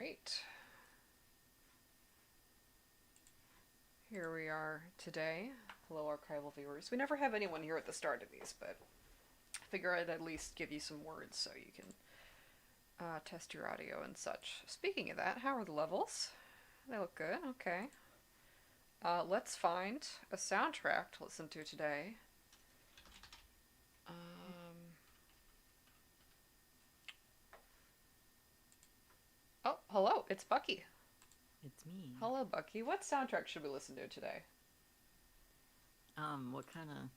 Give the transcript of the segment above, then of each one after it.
Alright. Here we are today. Hello, archival viewers. We never have anyone here at the start of these, but I figure I'd at least give you some words so you can test your audio and such. Speaking of that, how are the levels? They look good. Okay. Let's find a soundtrack to listen to today. Oh, hello, it's Bucky. It's me. Hello, Bucky. What soundtrack should we listen to today? What kind of...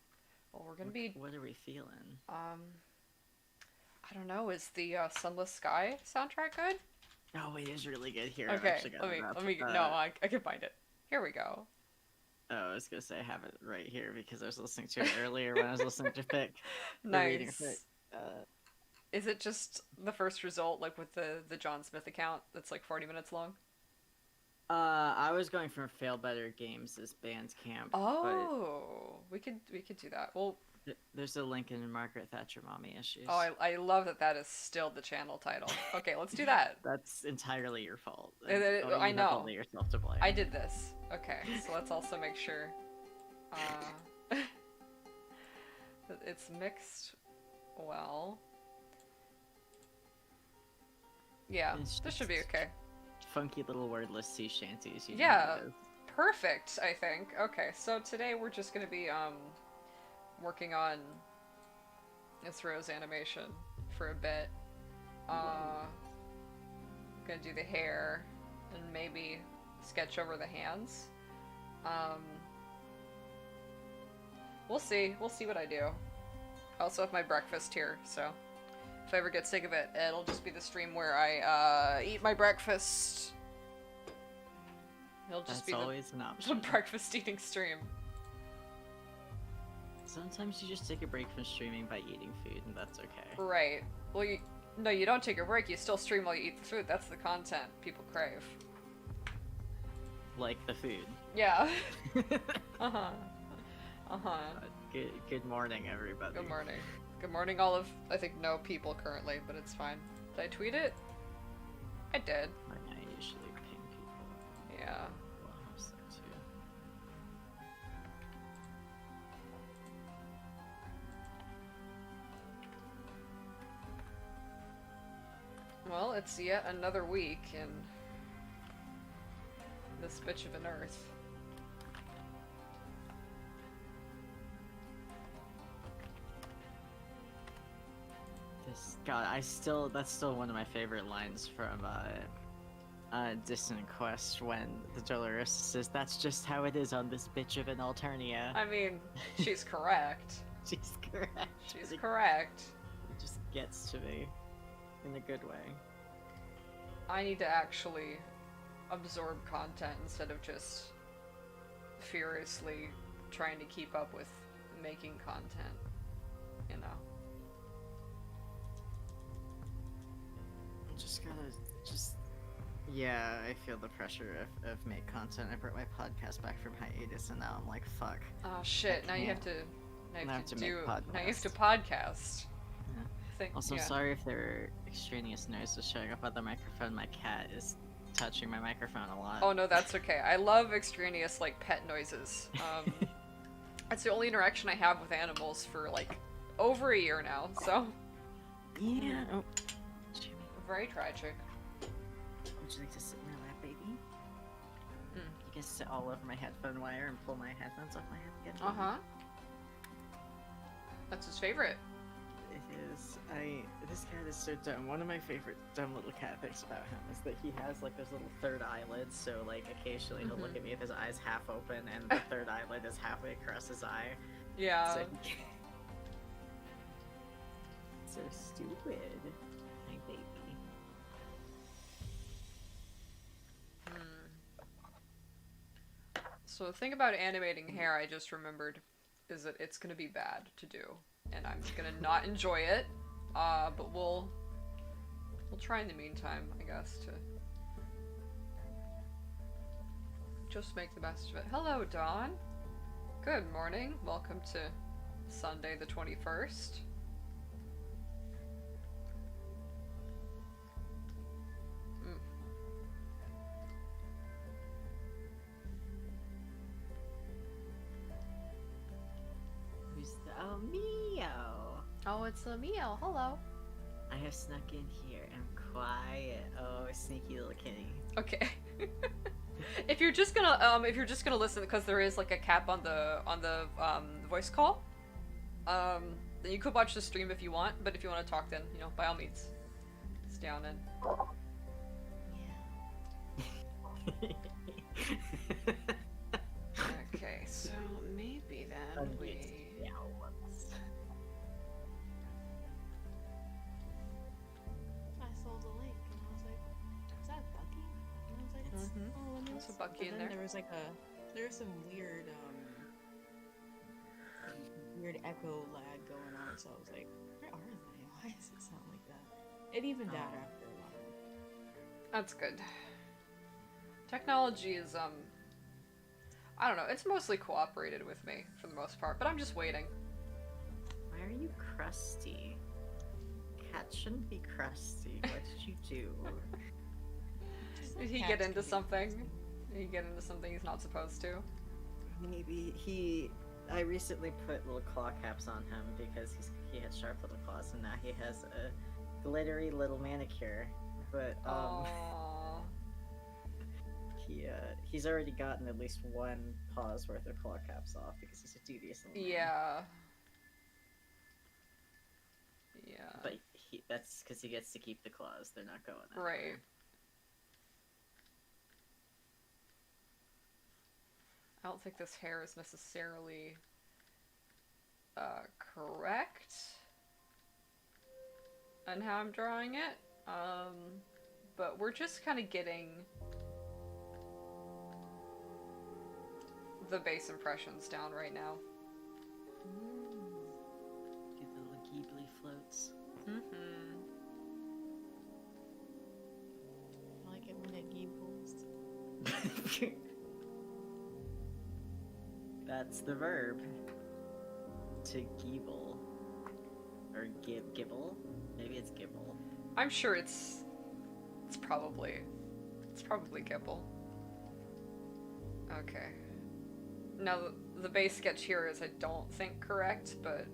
Well, we're gonna be. What are we feeling? I don't know. Is the Sunless Sky soundtrack good? Oh, it is really good here. Okay, let me. No, I can find it. Here we go. Oh, I was gonna say I have it right here because I was listening to it earlier when I was listening to Pick. Nice. Is it just the first result, like with the John Smith account that's like 40 minutes long? I was going from Fail Better Games as Bandcamp. Oh, we could do that. Well, there's a link in Margaret Thatcher Mommy Issues. oh, I love that is still the channel title. Okay, let's do that. That's entirely your fault. I know. Only yourself to blame. I did this. Okay, so let's also make sure that it's mixed well. Yeah, this should be okay. Funky little wordless sea shanties. Yeah, perfect, I think. Okay, so today we're just gonna be working on this Rose animation for a bit. Gonna do the hair and maybe sketch over the hands. We'll see. We'll see what I do. I also have my breakfast here, so if I ever get sick of it, it'll just be the stream where I eat my breakfast. It'll just be always an option. The breakfast eating stream. Sometimes you just take a break from streaming by eating food, and that's okay. Right. Well, no, you don't take a break. You still stream while you eat the food. That's the content people crave. Like the food. Yeah. Good morning, everybody. Good morning. Good morning, all of, I think, no people currently, but it's fine. Did I tweet it? I did. I usually ping people. Yeah. Well, I was there too. Well, it's yet another week in this bitch of an earth. God, that's still one of my favorite lines from Distant Quest when the Dolores says, "That's just how it is on this bitch of an Alternia." I mean, she's correct. She's correct. She's correct. It just gets to me in a good way. I need to actually absorb content instead of just furiously trying to keep up with making content, you know. Yeah, I feel the pressure of make content. I brought my podcast back from hiatus, and now I'm like, fuck. Oh shit! Now you have to. Now you have to podcast. Yeah. Also, sorry if there are extraneous noises showing up on the microphone. My cat is touching my microphone a lot. Oh no, that's okay. I love extraneous like pet noises. That's the only interaction I have with animals for like over a year now. So. Yeah. Oh. Very tragic. Would you like to sit in my lap, baby? You can sit all over my headphone wire and pull my headphones off my head again. That's his favorite. It is. This cat is so dumb. One of my favorite dumb little cat things about him is that he has like those little third eyelids, so like occasionally he'll look at me with his eyes half open and the third eyelid is halfway across his eye. Yeah. So stupid. My baby. So the thing about animating hair I just remembered is that it's gonna be bad to do, and I'm gonna not enjoy it. But we'll try in the meantime, I guess, to just make the best of it. Hello, Dawn. Good morning. Welcome to Sunday the 21st. Oh, it's Mio. Hello. I have snuck in here. I'm quiet. Oh, sneaky little kitty. Okay. If you're just gonna listen, because there is like a cap on the voice call, then you could watch the stream if you want. But if you want to talk, then by all means, stay on in. Okay, so maybe then we. I saw the link and I was like, is that Bucky? And I was like, oh, let me There's a listen. Bucky in But then there. there was some weird echo lag going on, so I was like, where are they? Why does it sound like that? It evened out after a while. That's good. Technology is I don't know. It's mostly cooperated with me for the most part, but I'm just waiting. Why are you crusty? Cats shouldn't be crusty. What did you do? Did he get into something? Did he get into something he's not supposed to? Maybe I recently put little claw caps on him because he had sharp little claws, and now he has a glittery little manicure. But Aww. he's already gotten at least one paw's worth of claw caps off because he's a dubious little man. Yeah. But that's because he gets to keep the claws. They're not going anywhere. Right. I don't think this hair is necessarily correct on how I'm drawing it. But we're just kind of getting the base impressions down right now. Get the little Ghibli floats. Mm-hmm. I like it when it gibbles. That's the verb. To gibble. Or gibble? Maybe it's gibble. I'm sure it's probably Gibble. Okay. Now the base sketch here is, I don't think, correct, but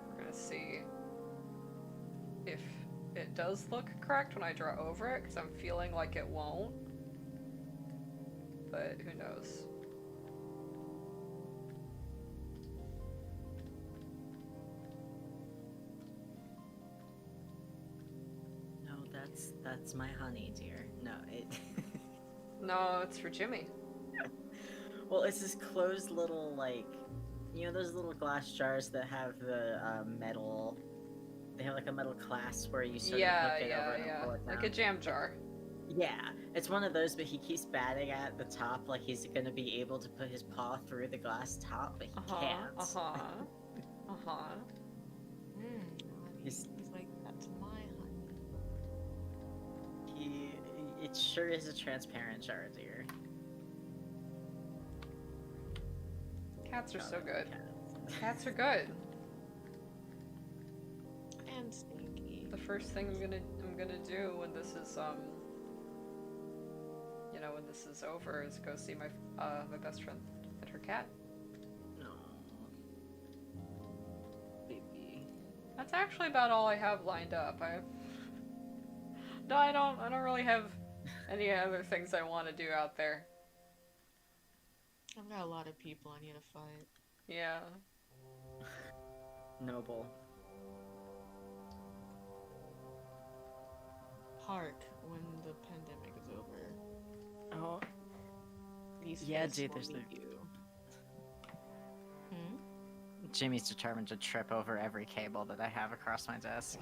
we're gonna see if it does look correct when I draw over it, because I'm feeling like it won't. But who knows? No, that's my honey, dear. No, it... No, it's for Jimmy. Well, it's this closed little, like... You know those little glass jars that have the metal... They have like a metal clasp where you sort of hook it over and pull it down. Like a jam jar. Yeah, it's one of those, but he keeps batting at the top like he's gonna be able to put his paw through the glass top, but he can't. He's like, that's my honey. It sure is a transparent jar, dear. Cats are so good. Cats. Cats are good. And sneaky. The first thing I'm gonna do when this is when this is over is go see my my best friend and her cat. No. Baby. That's actually about all I have lined up. I don't really have any other things I want to do out there. I've got a lot of people I need to fight. Yeah. Noble. Park when the pandemic is over. Oh. These Yeah, fists dude, will there's meet you. Jimmy's determined to trip over every cable that I have across my desk.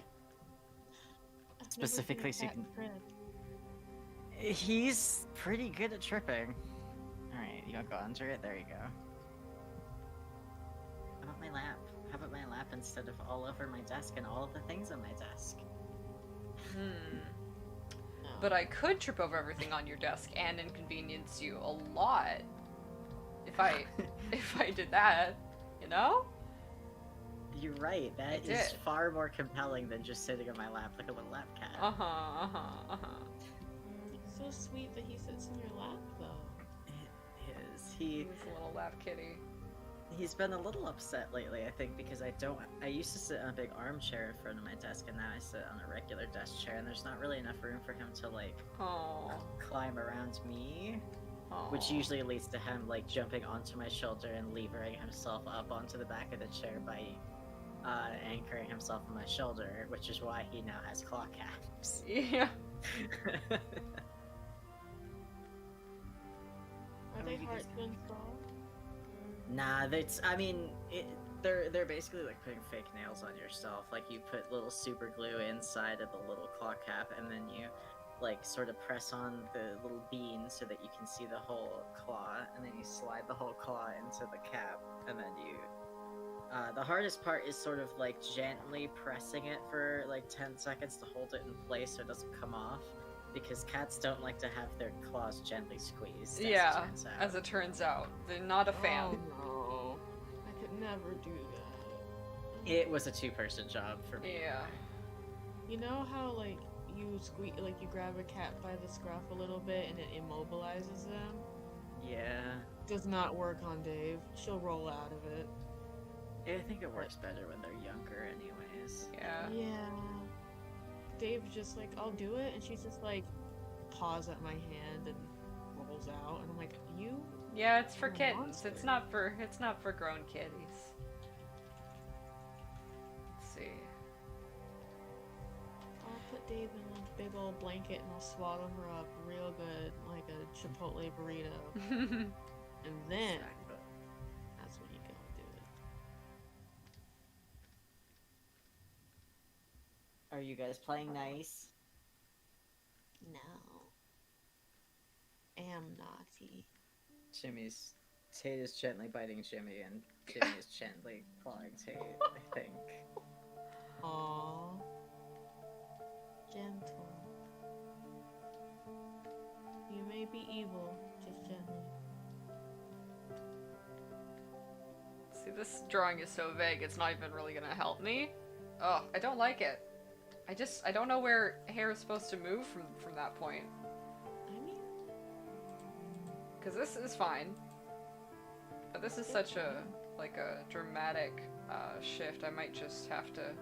I've never Specifically so seen you a can... cat trip. He's pretty good at tripping. Alright, you wanna go under it? There you go. How about my lap? How about my lap instead of all over my desk and all of the things on my desk? No. But I could trip over everything on your desk and inconvenience you a lot if I did that, you know? You're right, that I is did. far more compelling than just sitting on my lap like a little lap cat. It's so sweet that he sits in your lap, though. It is. He's a little lap kitty. He's been a little upset lately, I think, because I used to sit on a big armchair in front of my desk, and now I sit on a regular desk chair, and there's not really enough room for him to, like, Oh. climb around me, which usually leads to him, like, jumping onto my shoulder and levering himself up onto the back of the chair by anchoring himself on my shoulder, which is why he now has claw caps. Yeah. Are they hard to install? Nah, they're basically like putting fake nails on yourself. Like you put little super glue inside of the little claw cap, and then you like sort of press on the little bean so that you can see the whole claw, and then you slide the whole claw into the cap, and then you. The hardest part is sort of like gently pressing it for like 10 seconds to hold it in place so it doesn't come off. Because cats don't like to have their claws gently squeezed. Yeah, as it turns out. They're not a fan. Oh no. I could never do that. It was a two-person job for me. Yeah. You know how, like, you grab a cat by the scruff a little bit and it immobilizes them? Yeah. Does not work on Dave. She'll roll out of it. I think it works better when they're younger anyways. Yeah. Yeah. Dave's just like, I'll do it, and she's just like, paws at my hand and rolls out, and I'm like, you? Yeah, it's for You're a kittens. monster. It's not for grown kitties. Let's see. I'll put Dave in a big old blanket and I'll swaddle her up real good, like a Chipotle burrito, and then that's when you can do it. Are you guys playing nice? No. Am naughty. Tate is gently biting Jimmy, and Jimmy is gently clawing Tate, I think. Aww. Gentle. You may be evil, just gently. See, this drawing is so vague, it's not even really gonna help me. Oh, I don't like it. I don't know where hair is supposed to move from that point. I mean, Because this is fine. But this is such a dramatic shift. I might just have to...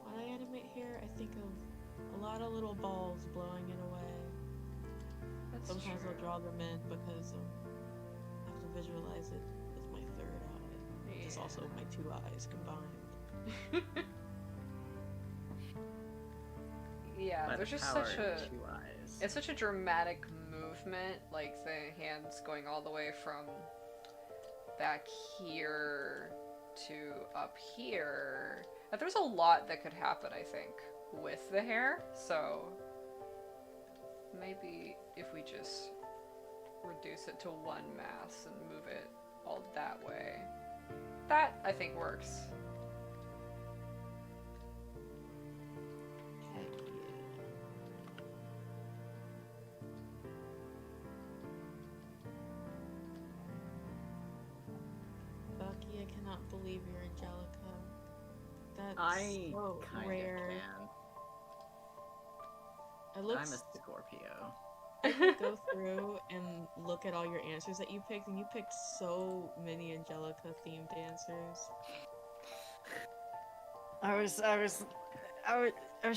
when I animate hair, I think of a lot of little balls blowing it away. That's Sometimes true. I'll draw them in because I have to visualize it with my third eye, which is Yeah. also my two eyes combined. Yeah, By the there's just power such of a... two eyes. It's such a dramatic movement, like the hands going all the way from back here to up here. But there's a lot that could happen, I think, with the hair, so maybe if we just reduce it to one mass and move it all that way. That, I think, works. Heck yeah. Bucky, I cannot believe you're Angelica. That's I so kind rare. of can. I I'm look a Scorpio. go through and look at all your answers that you picked, and you picked so many Angelica themed answers. I was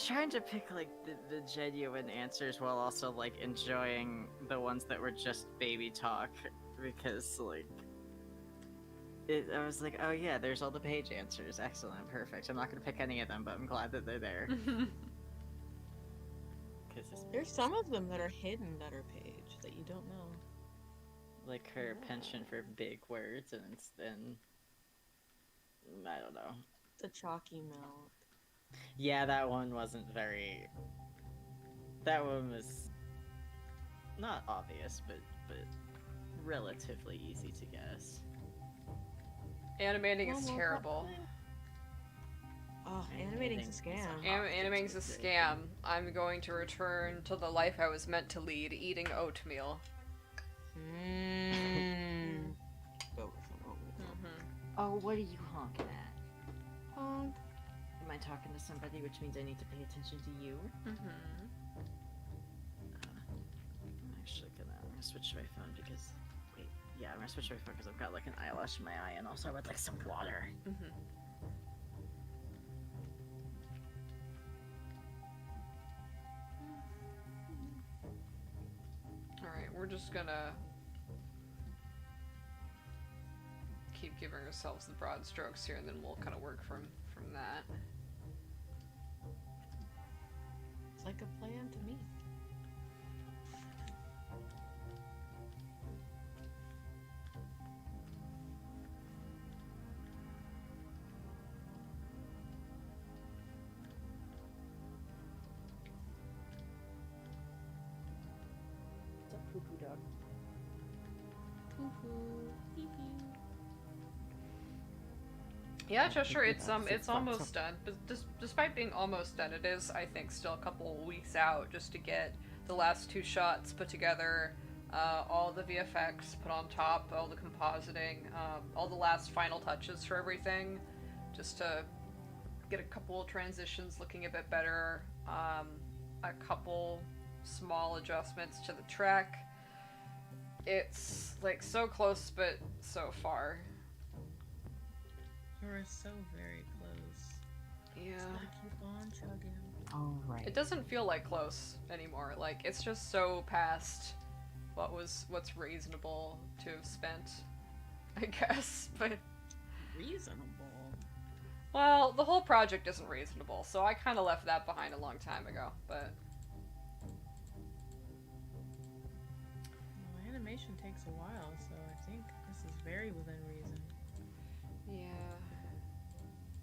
trying to pick like the genuine answers while also like enjoying the ones that were just baby talk because like I was like, oh yeah, there's all the page answers. Excellent, perfect. I'm not gonna pick any of them, but I'm glad that they're there. There's some of them that are hidden that are page that you don't know. Like her penchant for big words, and then I don't know. The chalky milk. Yeah, that one wasn't very. That one was not obvious, but relatively easy to guess. Animating is Well, terrible. Oh, animating's a scam. Animating's a scam. I'm going to return to the life I was meant to lead, eating oatmeal. Mmm. Go with some oatmeal. Oh, what are you honking at? Honk. Am I talking to somebody, which means I need to pay attention to you? Mm-hmm. Oh my switch to my phone because wait, yeah, I'm gonna switch to my phone because I've got like an eyelash in my eye, and also I would like some water. Mm-hmm. Alright, we're just gonna keep giving ourselves the broad strokes here, and then we'll kind of work from that. It's like a plan to me. What's up, poo-poo dog? Poo-poo. Pee-pee. Yeah, Cheshire, it's It's almost done. But despite being almost done, it is, I think, still a couple weeks out just to get the last 2 shots put together, all the VFX put on top, all the compositing, all the last final touches for everything, just to get a couple transitions looking a bit better, a couple small adjustments to the track. It's like so close, but so far. You're so very close. Yeah. Just gotta keep on chugging. All right. It doesn't feel like close anymore. Like, it's just so past what's reasonable to have spent, I guess. But Reasonable. well, the whole project isn't reasonable, so I kind of left that behind a long time ago. But Well, animation takes a while, so I think this is very within reason. yeah,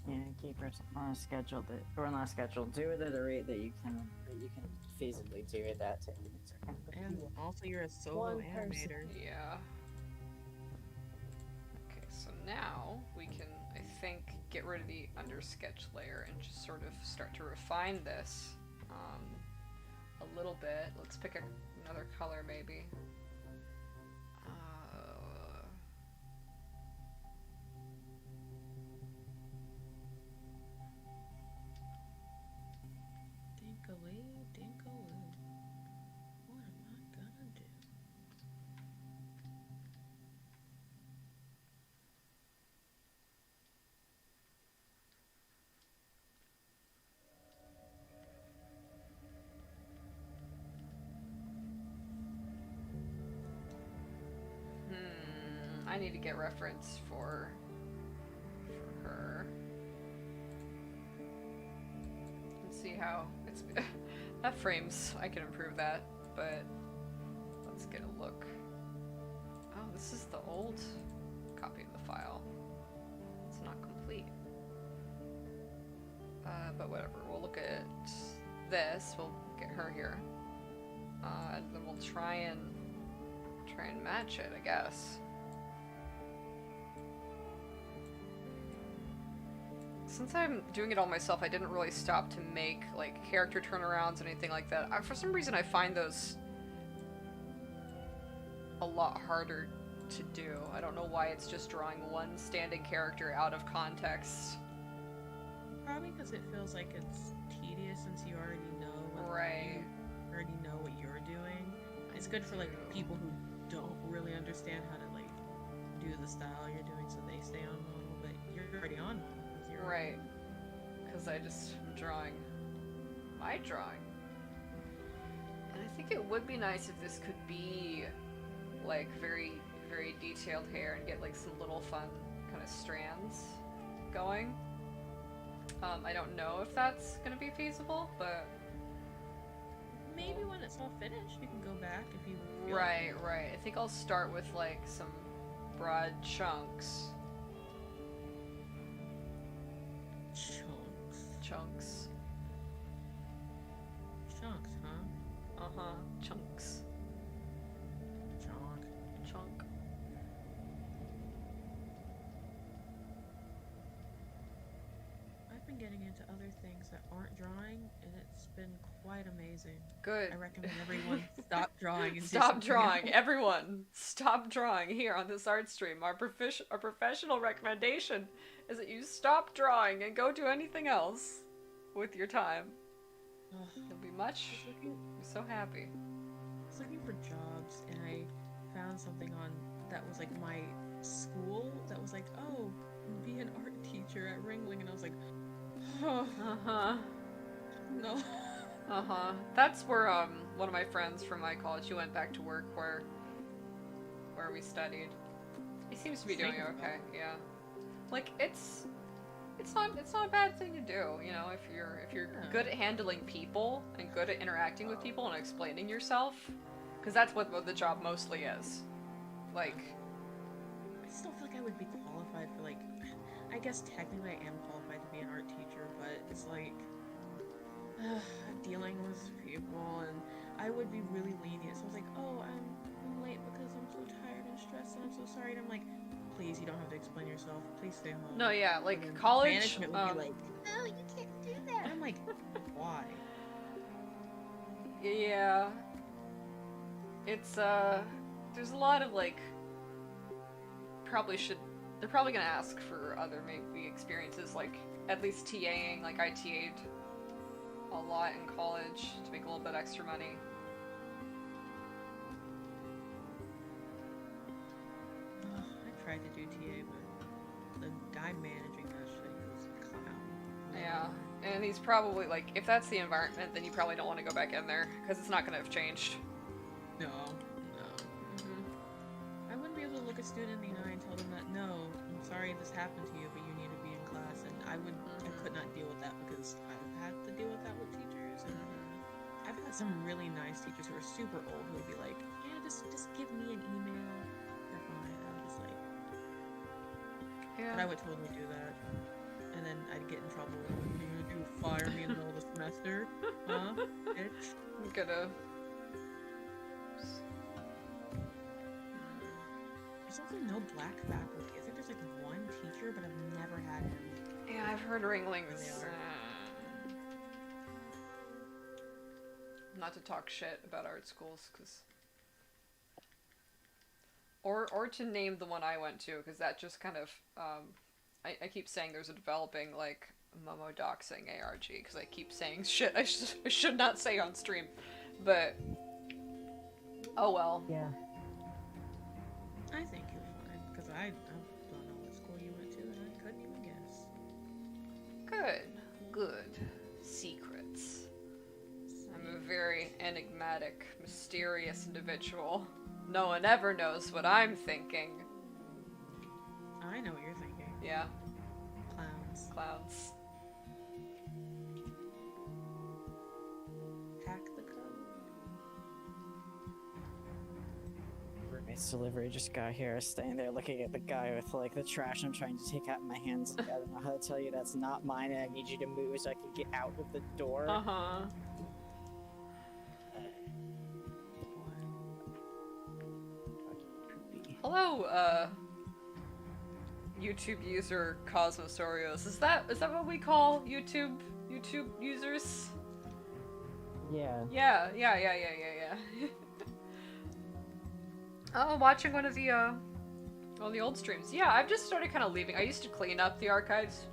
Yeah, keep yourself on a schedule that, or not a schedule. Do it at a rate that you can feasibly do it at. And also, you're a solo One person. animator. yeah. Okay, so now we can, I think, get rid of the under sketch layer and just sort of start to refine this a little bit. Let's pick another color, maybe. Dinkaloo, dinkaloo. What am I gonna do? I need to get reference for her. Let's see how it's that frames. I can improve that, but let's get a look. Oh, this is the old copy of the file. It's not complete. But whatever. We'll look at this. We'll get her here, and then we'll try and match it, I guess. Since I'm doing it all myself, I didn't really stop to make like character turnarounds and anything like that. For some reason, I find those a lot harder to do. I don't know why it's just drawing one standing character out of context. Probably because it feels like it's tedious since you already know what Right. you already know what you're doing. It's good for like people who don't really understand how to like do the style you're doing, so they stay on model. But you're already on model. 'Cause you're Right. Because I just am drawing my drawing. And I think it would be nice if this could be like very, very detailed hair and get like some little fun kind of strands going. I don't know if that's going to be feasible, but Maybe when it's all finished, you can go back if you feel right. I think I'll start with like some broad chunks. Chunks, huh? Uh-huh. Chunks. Chunk. I've been getting into other things that aren't drawing, and it's been quite amazing. Good. I recommend everyone stop drawing and do Stop something drawing. else. Everyone, stop drawing here on this art stream. Our professional recommendation is that you stop drawing and go do anything else with your time. Ugh. You'll be I was be looking, so happy. I was looking for jobs, and I found something on that was like my school that was like, oh, be an art teacher at Ringling, and I was like, oh, Uh-huh. no. Uh-huh. That's where one of my friends from my college, he went back to work where we studied. He seems to be doing Think about okay. it. Yeah. Like it's not a bad thing to do, you know, if you're Yeah. good at handling people and good at interacting with people and explaining yourself, because that's what the job mostly is. Like, I still feel like I would be qualified for like. I guess technically I am qualified to be an art teacher, but it's like dealing with people, and I would be really lenient. So I was like, oh, I'm late because I'm so tired and stressed, and I'm so sorry. And I'm like, please, you don't have to explain yourself. Please stay home. no, yeah, And like then college. management would be like, no, you can't do that. And I'm like, why? Yeah. It's there's a lot of like they're probably gonna ask for other maybe experiences, like at least TAing, like I TA'd a lot in college to make a little bit extra money. I tried to do TA, but the guy managing that shit was a clown. Yeah. And he's probably like, if that's the environment, then you probably don't want to go back in there because it's not gonna have changed. No, no. I wouldn't be able to look a student in the eye and tell them that, no, I'm sorry this happened to you, but you need to be in class. And I could not deal with that because I've had to deal with that with teachers. And I've had some really nice teachers who are super old who would be like, yeah, just give me an email. You're fine. I'm just like, Yeah. but I would totally do that. And then I'd get in trouble. What are you gonna do? Fire me in the middle of the semester? Huh? Bitch? I'm gonna. There's also no black faculty. I think there's like one teacher, but I've never had him. Yeah, I've heard Ringlings. They are. Not to talk shit about art schools, cause. Or to name the one I went to, because that just kind of I keep saying there's a developing like Momo doxing ARG, because I keep saying shit I should not say on stream, but oh well. Yeah. I think you're fine, because I don't know what school you went to, and I couldn't even guess. Good secrets. I'm a very enigmatic, mysterious individual. No one ever knows what I'm thinking. I know what you're thinking. Yeah, Clowns. clowns. Hack the code. Roommate's delivery just got here. I was staying there looking at the guy with like the trash I'm trying to take out in my hands. Like, I don't know how to tell you that's not mine, and I need you to move so I can get out of the door. Uh-huh. Hello, YouTube user Cosmosorios. Is that what we call YouTube users? Yeah. Yeah. Oh, watching one of the old streams. Yeah, I've just started kind of leaving. I used to clean up the archives.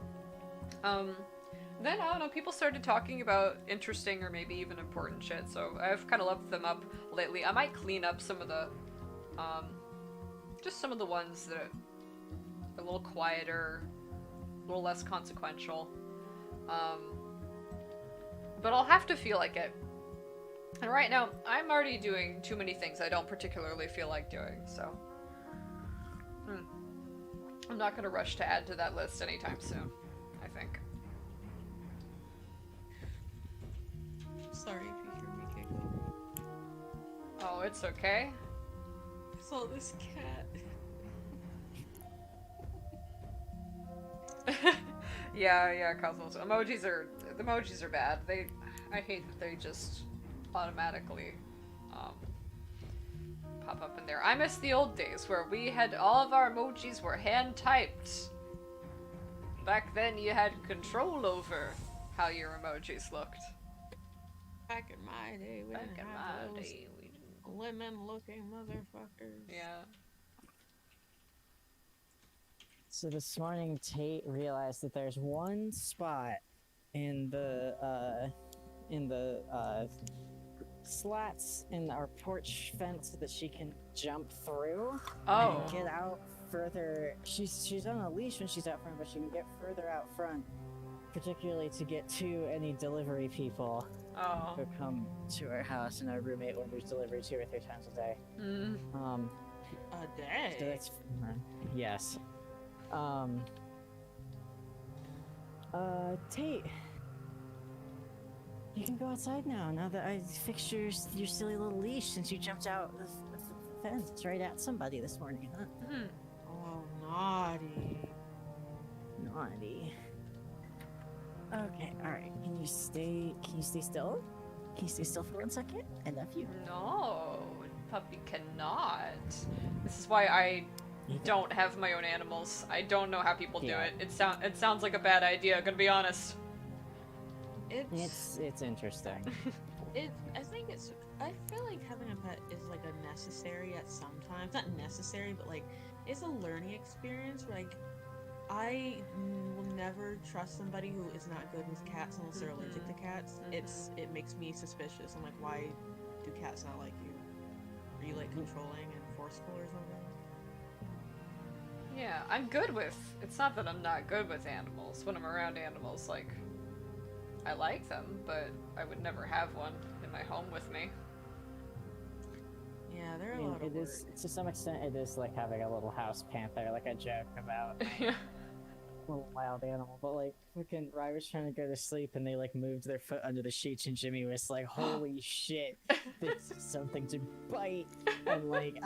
Then I don't know, people started talking about interesting or maybe even important shit, so I've kind of left them up lately. I might clean up some of the just some of the ones that are a little quieter, a little less consequential. But I'll have to feel like it. And right now, I'm already doing too many things I don't particularly feel like doing, so. I'm not gonna rush to add to that list anytime soon, I think. Sorry if you hear me giggling. Oh, it's okay. I saw this cat. Yeah, Cosmos. The emojis are bad. I hate that they just automatically pop up in there. I miss the old days where we had all of our emojis were hand typed. Back then you had control over how your emojis looked. Back in my day, we Back didn't in have my those day, we didn't. lemon-looking motherfuckers. Yeah. So this morning, Tate realized that there's one spot in the slats in our porch fence so that she can jump through Oh. and get out further. She's on a leash when she's out front, but she can get further out front, particularly to get to any delivery people Oh. who come to our house. And our roommate orders delivery 2 or 3 times a day. Mm. A So day. that's yes. Tate, you can go outside now. Now that I fixed your silly little leash since you jumped out of the fence right at somebody this morning, huh? Mm. Oh, naughty. Naughty. Okay, all right. Can you stay still? Can you stay still for 1 second? I love you. No, puppy cannot. This is why I don't have my own animals. I don't know how people do Yeah. it. It sounds like a bad idea, gonna be honest. It's interesting. I feel like having a pet is like a necessary at some times. Not necessary, but like it's a learning experience. Like I will never trust somebody who is not good with cats unless they're allergic to cats. It makes me suspicious. I'm like, why do cats not like you? Are you like controlling and forceful or something? Yeah, I'm good with. It's not that I'm not good with animals. When I'm around animals, like, I like them, but I would never have one in my home with me. Yeah, there are I a mean, lot of it is to some extent. It is like having a little house panther, like I joke about. Little wild animal, but like freaking Rye was trying to go to sleep and they like moved their foot under the sheets and Jimmy was like, holy shit, this is something to bite. And like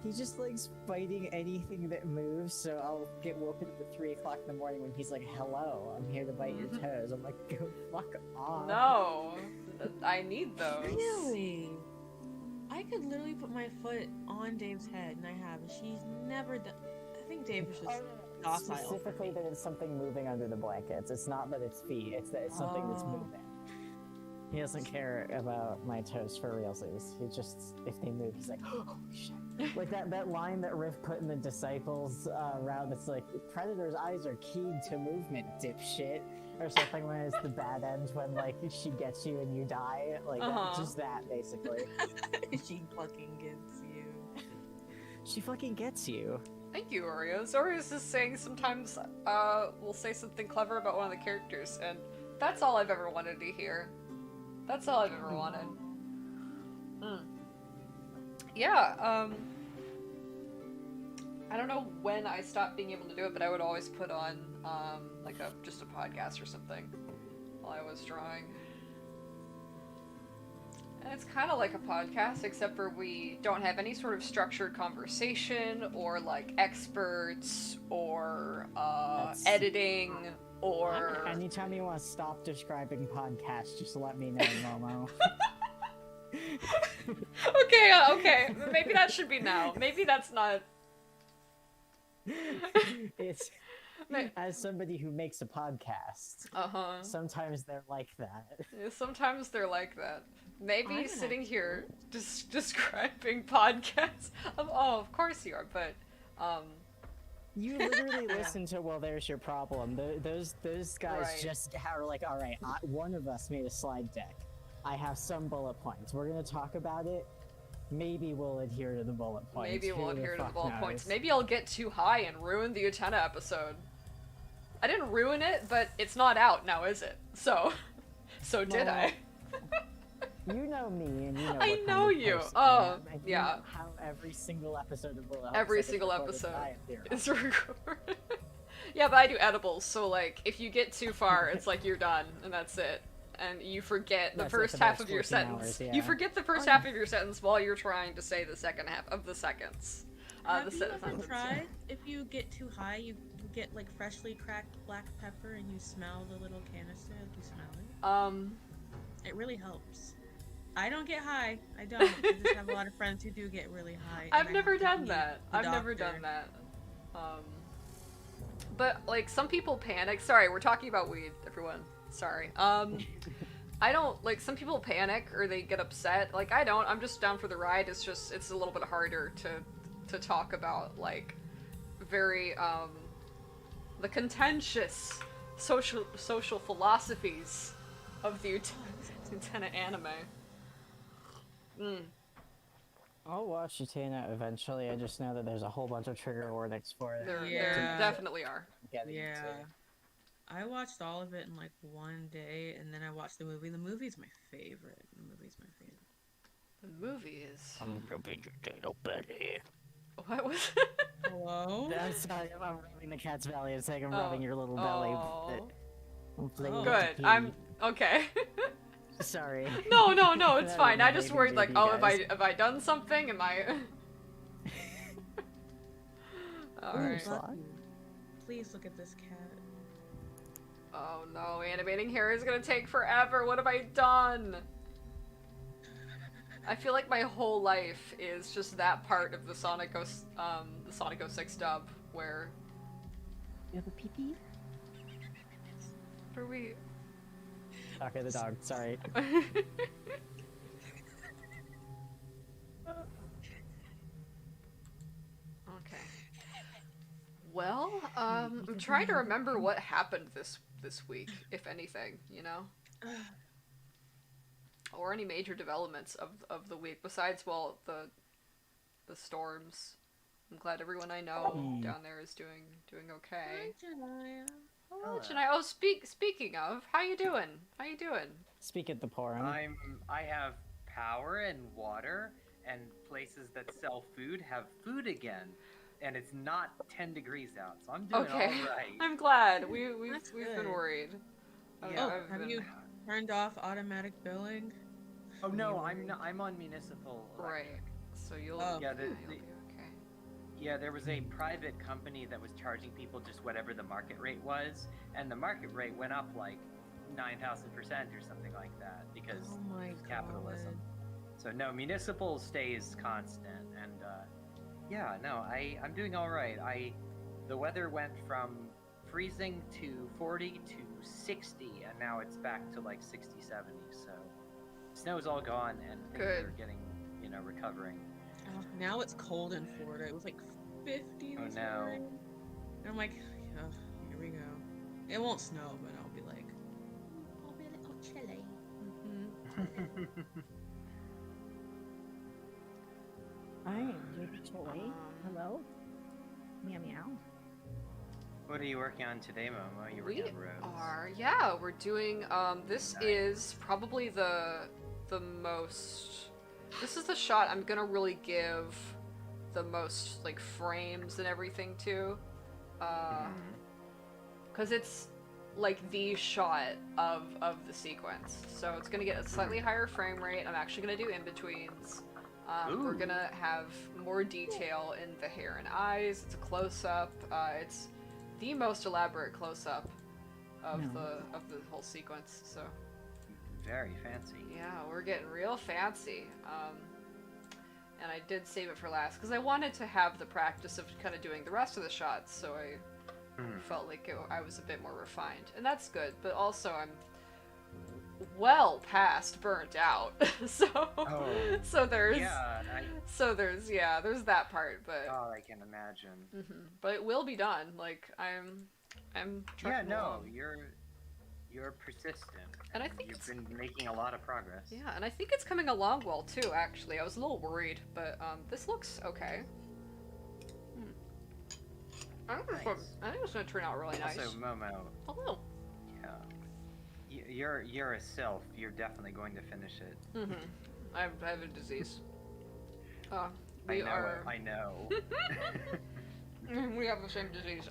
he just likes biting anything that moves, so I'll get woken up at 3 o'clock in the morning when he's like, hello, I'm here to bite your toes. I'm like, go fuck off. No, I need those. Really? I could literally put my foot on Dave's head, and I have, and she's never done. I think Dave was just docile. Specifically that it's something moving under the blankets. It's not that it's feet, it's that it's something that's moving. He doesn't care about my toes for realsies. He just, if they move, he's like, oh shit. Like that line that Riff put in the Disciples route that's like, Predator's eyes are keyed to movement, dipshit. Or something when it's the bad end when like she gets you and you die. Like just that basically. She fucking gets you. She fucking gets you. Thank you, Oreos. Oreos is saying sometimes we'll say something clever about one of the characters, and that's all I've ever wanted to hear. That's all I've ever wanted. Yeah, I don't know when I stopped being able to do it, but I would always put on like just a podcast or something while I was drawing. And it's kind of like a podcast, except for we don't have any sort of structured conversation or like experts or editing or... Anytime you want to stop describing podcasts, just let me know, Momo. Okay, maybe that should be now. Maybe that's not... It's... As somebody who makes a podcast, sometimes they're like that. Yeah, sometimes they're like that. Maybe sitting here just describing podcasts. Of course you are, but you literally listen to Well, There's Your Problem. Those guys Right. just are like, all right, one of us made a slide deck. I have some bullet points. We're gonna talk about it. Maybe we'll adhere to the bullet points. maybe we'll Who the adhere to the fuck bullet points. knows? Maybe I'll get too high and ruin the Utena episode. I didn't ruin it, but it's not out now, is it? So did Well, I? You know me, and you know. I what know kind of you. person I Oh, am, and you yeah. know how every single episode of Will Every House is single recorded episode by a zero. is recorded. Yeah, but I do edibles, so like if you get too far, it's like you're done and that's it. And you forget the That's first about half of your 14 sentence. hours, You yeah. forget the first half of your sentence while you're trying to say the second half of the seconds. Have The you ever sentence. tried? If you get too high, you get like freshly cracked black pepper and you smell the little canister as you smell it. It really helps. I don't get high. I don't. I just have a lot of friends who do get really high. and I've I never have to done meet that. the I've never doctor. done that. But like some people panic. Sorry, we're talking about weed, everyone. Sorry. I don't like some people panic or they get upset. Like I don't. I'm just down for the ride. It's a little bit harder to talk about like very the contentious social philosophies of the Utena anime. Mm, I'll watch Utena eventually. I just know that there's a whole bunch of trigger warnings for it. there Yeah. definitely are. Getting Yeah. into. I watched all of it in like one day, and then I watched the movie. The movie's my favorite. The movie's my favorite. The movie is. I'm rubbing your tail belly. What was? Hello? I'm sorry, I'm rubbing the cat's belly. It's like I'm Oh. rubbing your little belly. Oh. I'm playing Oh. with the Good. pee. I'm okay. Sorry. No, it's That fine. was I just baby worried like, JD, oh, guys. have I done something? Am I? All Ooh, right. Slide. Bucky. Please look at this cat. Oh no, animating hair is gonna take forever. What have I done? I feel like my whole life is just that part of the Sonic 06 dub where. You have a pee-pee? What are we? Okay, the dog. Sorry. Okay. Well, I'm trying to remember what happened this week, if anything, you know, or any major developments of the week besides, well, the storms. I'm glad everyone I know down there is doing okay. Janaya. Oh, Janai. Oh, speaking of, how you doing? How you doing? Speak at the porum. I have power and water, and places that sell food have food again, and it's not 10 degrees out, so I'm doing Okay. all right. I'm glad. We've That's been good. worried. Yeah. I've have been- you turned off automatic billing? Oh no, I'm not, I'm on municipal electric. Right. So you'll Oh. Yeah, you'll be okay. Yeah, there was a private company that was charging people just whatever the market rate was, and the market rate went up like 9,000% or something like that because Oh my it's capitalism. God. So no, municipal stays constant, and yeah, no, I'm doing all right. The weather went from freezing to 40 to 60, and now it's back to like 60, 70. So snow's all gone, and things Good. are getting, recovering. Oh, now it's cold in Florida. It was like 50 Oh, this no. morning. And I'm like, oh, here we go. It won't snow, but I'll be like, I'll be a little chilly. Hi, you're the toy. Hello? Meow meow. What are you working on today, Momo? You're We working on roads. are, yeah, we're doing, this Nice. is probably the most, this is the shot I'm gonna really give the most, like, frames and everything to, because it's, like, the shot of the sequence, so it's gonna get a slightly higher frame rate. I'm actually gonna do in-betweens. We're Ooh. gonna have more detail in the hair and eyes. It's a close-up. It's the most elaborate close-up of No. the whole sequence. So Very fancy. yeah, we're getting real fancy. And I did save it for last because I wanted to have the practice of kind of doing the rest of the shots, so I felt like I was a bit more refined, and that's good. But also, I'm well past burnt out, so Oh. so there's Yeah, there's that part, but I can imagine. but it will be done. Like I'm Yeah, trucking no, along. you're persistent. And I think you've it's- been making a lot of progress. Yeah, and I think it's coming along well too. Actually, I was a little worried, but this looks okay. I think it's gonna turn out really nice. Also, Momo, Hello. yeah, you're a sylph. You're definitely going to finish it. Mm-hmm. I have a disease. I We know. are. I know. We have the same disease.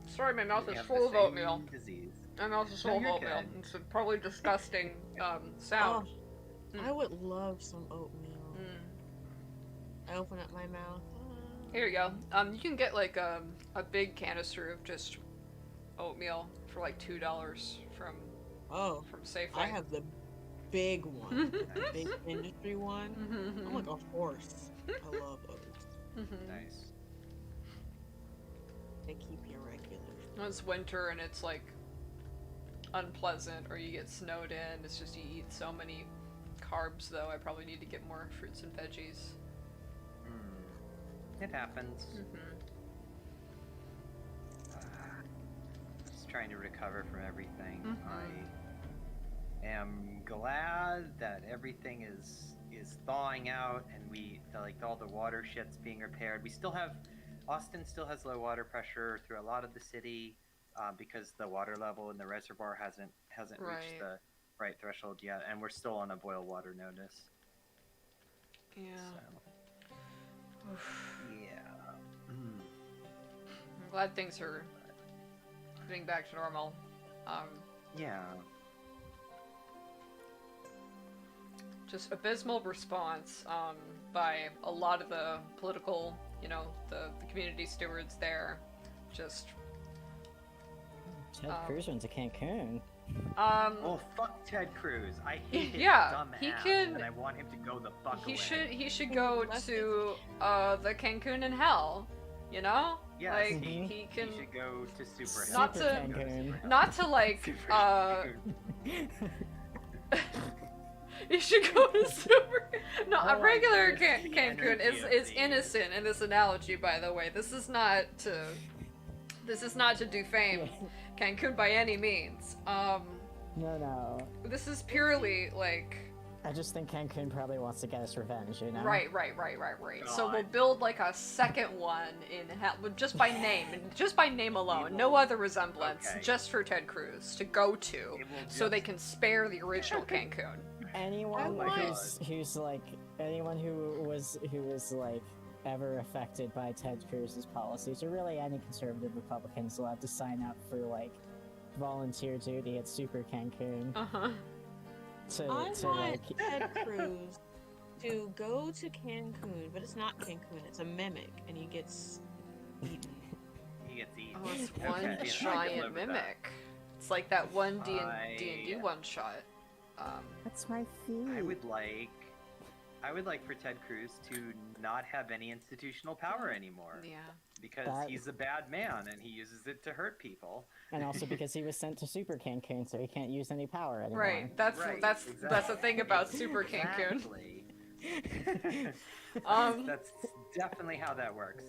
Sorry, my mouth We is have full the of oatmeal. same disease. My mouth is No, full of you're oatmeal. good. It's a probably disgusting sound. Oh, I would love some oatmeal. Mm. I open up my mouth. Here you go. You can get like a big canister of just oatmeal for like $2 from Oh, Safeway. I have the big one, the big industry one. I'm like a horse. I love oats. Nice. They keep you regular. When it's winter and it's like unpleasant, or you get snowed in, it's just you eat so many carbs. Though I probably need to get more fruits and veggies. It happens. Just trying to recover from everything. I am glad that everything is is thawing out, and all the water shit's being repaired. Austin still has low water pressure through a lot of the city because the water level in the reservoir hasn't reached the right threshold yet, and we're still on a boil water notice. Yeah. So, yeah. I'm glad things are getting back to normal. Yeah. Just abysmal response by a lot of the political, the community stewards there. Just Ted Cruz went to Cancun. Oh, fuck Ted Cruz. I hate his dumb he ass, can- and I want him to go the fuck he away. should go to the Cancun in hell, you know? Yes, like he- he can He should go to Super Not Hell. to- He should go Cancun. Super Hell. not to like Super Cancun. you should go to super. No, Oh, a regular I miss the Cancun energy is of is the- innocent in this analogy, by the way. This is not to defame Cancun by any means. No. This is purely like I just think Cancun probably wants to get us revenge, you know? right. So we'll God. build like a second one in hell, just by name alone, no other resemblance, Okay. just for Ted Cruz to go to, It will so they just- can spare the original Cancun. Anyone my who's like anyone who was like ever affected by Ted Cruz's policies, or really any conservative Republicans, will have to sign up for like volunteer duty at Super Cancun Uh-huh. to I want like Ted Cruz to go to Cancun, but it's not Cancun, it's a mimic, and he gets eaten. He gets eaten. Oh, it's Okay, one yeah, I can live giant with that. mimic. It's like that one D&D I- one shot. that's my feet. I would like for Ted Cruz to not have any institutional power anymore Yeah. because That- he's a bad man and he uses it to hurt people. And also because he was sent to Super Cancun, so he can't use any power anymore. Right. That's Right, that's the exactly. thing about Super Cancun. Exactly. Um, That's definitely how that works.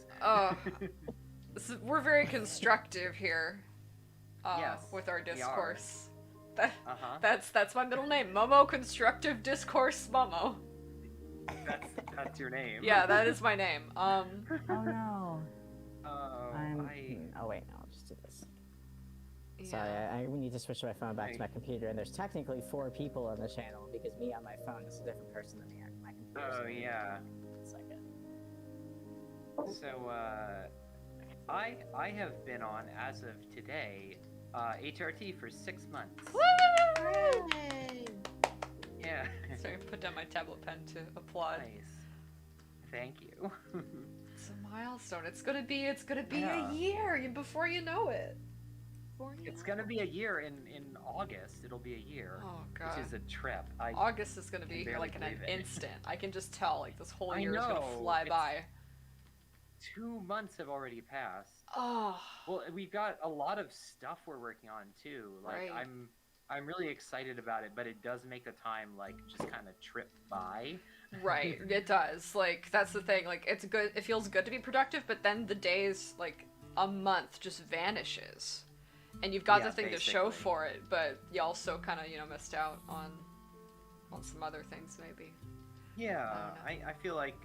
We're very constructive here. Yes, with our we are. discourse. That, Uh-huh. that's my middle name, Momo Constructive Discourse Momo. That's your name. Yeah, that is my name. Oh no. Oh, Oh wait, no, I'll just do this. Sorry, I need to switch my phone back to my computer, and there's technically 4 people on the channel because me on my phone is a different person than me on my computer. Oh so yeah. one second. So I have been on as of today, HRT for 6 months. Hooray! Yeah. Sorry, put down my tablet pen to applaud. Nice. Thank you. It's a milestone. It's gonna be Yeah. a year before you know it. It's gonna be a year in August. It'll be a year, Oh god. which is a trip. August is gonna be can here barely like in an believe it. instant. I can just tell like this whole I year is gonna know, fly it's- by. 2 months have already passed. Oh. Well, we've got a lot of stuff we're working on too. Like Right. I'm really excited about it, but it does make the time like just kind of trip by. Right, it does. Like that's the thing. Like it's good. It feels good to be productive, but then the days, like a month, just vanishes, and you've got Yeah, the thing to show basically. for it, but you also kind of missed out on some other things maybe. Yeah, I I feel like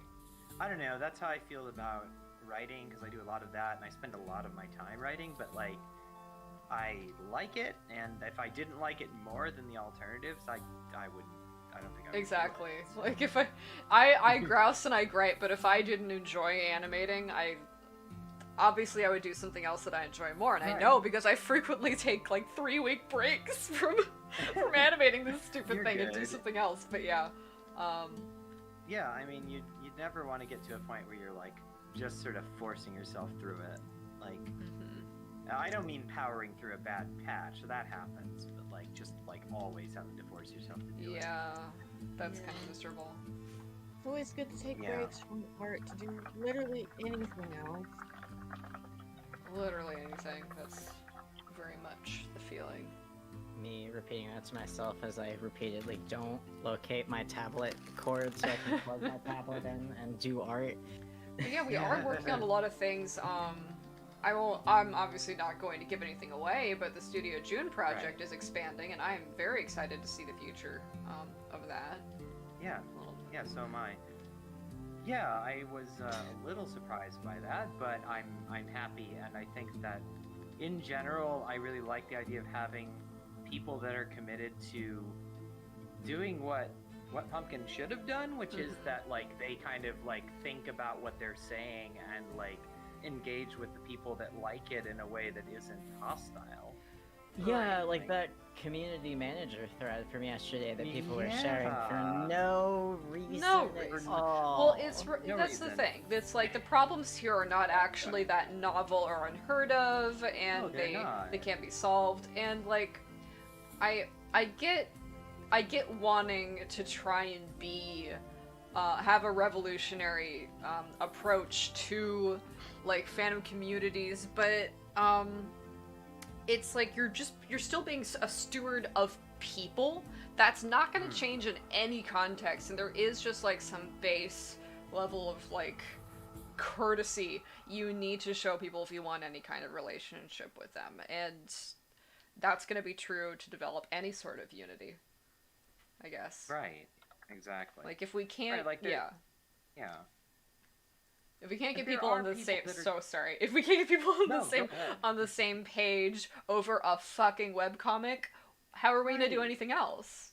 I don't know. That's how I feel about writing because I do a lot of that and I spend a lot of my time writing. But like, I like it, and if I didn't like it more than the alternatives, I wouldn't. I don't think I would do it. Exactly. Like if I grouse and I gripe, but if I didn't enjoy animating, I would do something else that I enjoy more, and I Right. know because I frequently take like 3-week breaks from animating this stupid You're thing and do good. something else. But yeah, Yeah, I mean, you'd never want to get to a point where you're like just sort of forcing yourself through it. Like, I don't mean powering through a bad patch. That happens, but like just like always having to force yourself to do it. yeah, that's Yeah. kind of miserable. It's always good to take Yeah. breaks from art to do literally anything else. Literally anything. That's very much the feeling. Me repeating that to myself as I repeatedly don't locate my tablet cord so I can plug my tablet in and do art. But yeah, we are working on a lot of things. I'm obviously not going to give anything away, but the Studio June project is expanding, and I am very excited to see the future of that. Yeah. Yeah, so am I. Yeah, I was a little surprised by that, but I'm happy, and I think that in general, I really like the idea of having people that are committed to doing what Pumpkin should have done, which is that like they kind of like think about what they're saying and like engage with the people that like it in a way that isn't hostile. Yeah, Right. like that community manager thread from yesterday that people were sharing for Yeah. no reason. No at reason. all. Well, No that's the reason. thing. It's like the problems here are not actually that novel or unheard of, and No, they're not. they can't be solved. And like, I get wanting to try and be have a revolutionary approach to like fandom communities, but it's like you're still being a steward of people. That's not going to change in any context, and there is just like some base level of like courtesy you need to show people if you want any kind of relationship with them, and that's going to be true to develop any sort of unity, I guess. Right. Exactly. Like if we can't, Right, like there- yeah. yeah. If we can't But get there people are on the people same, that are- so sorry. If we can't get people on No, the go same ahead. on the same page over a fucking webcomic, how are we gonna do Right. anything else?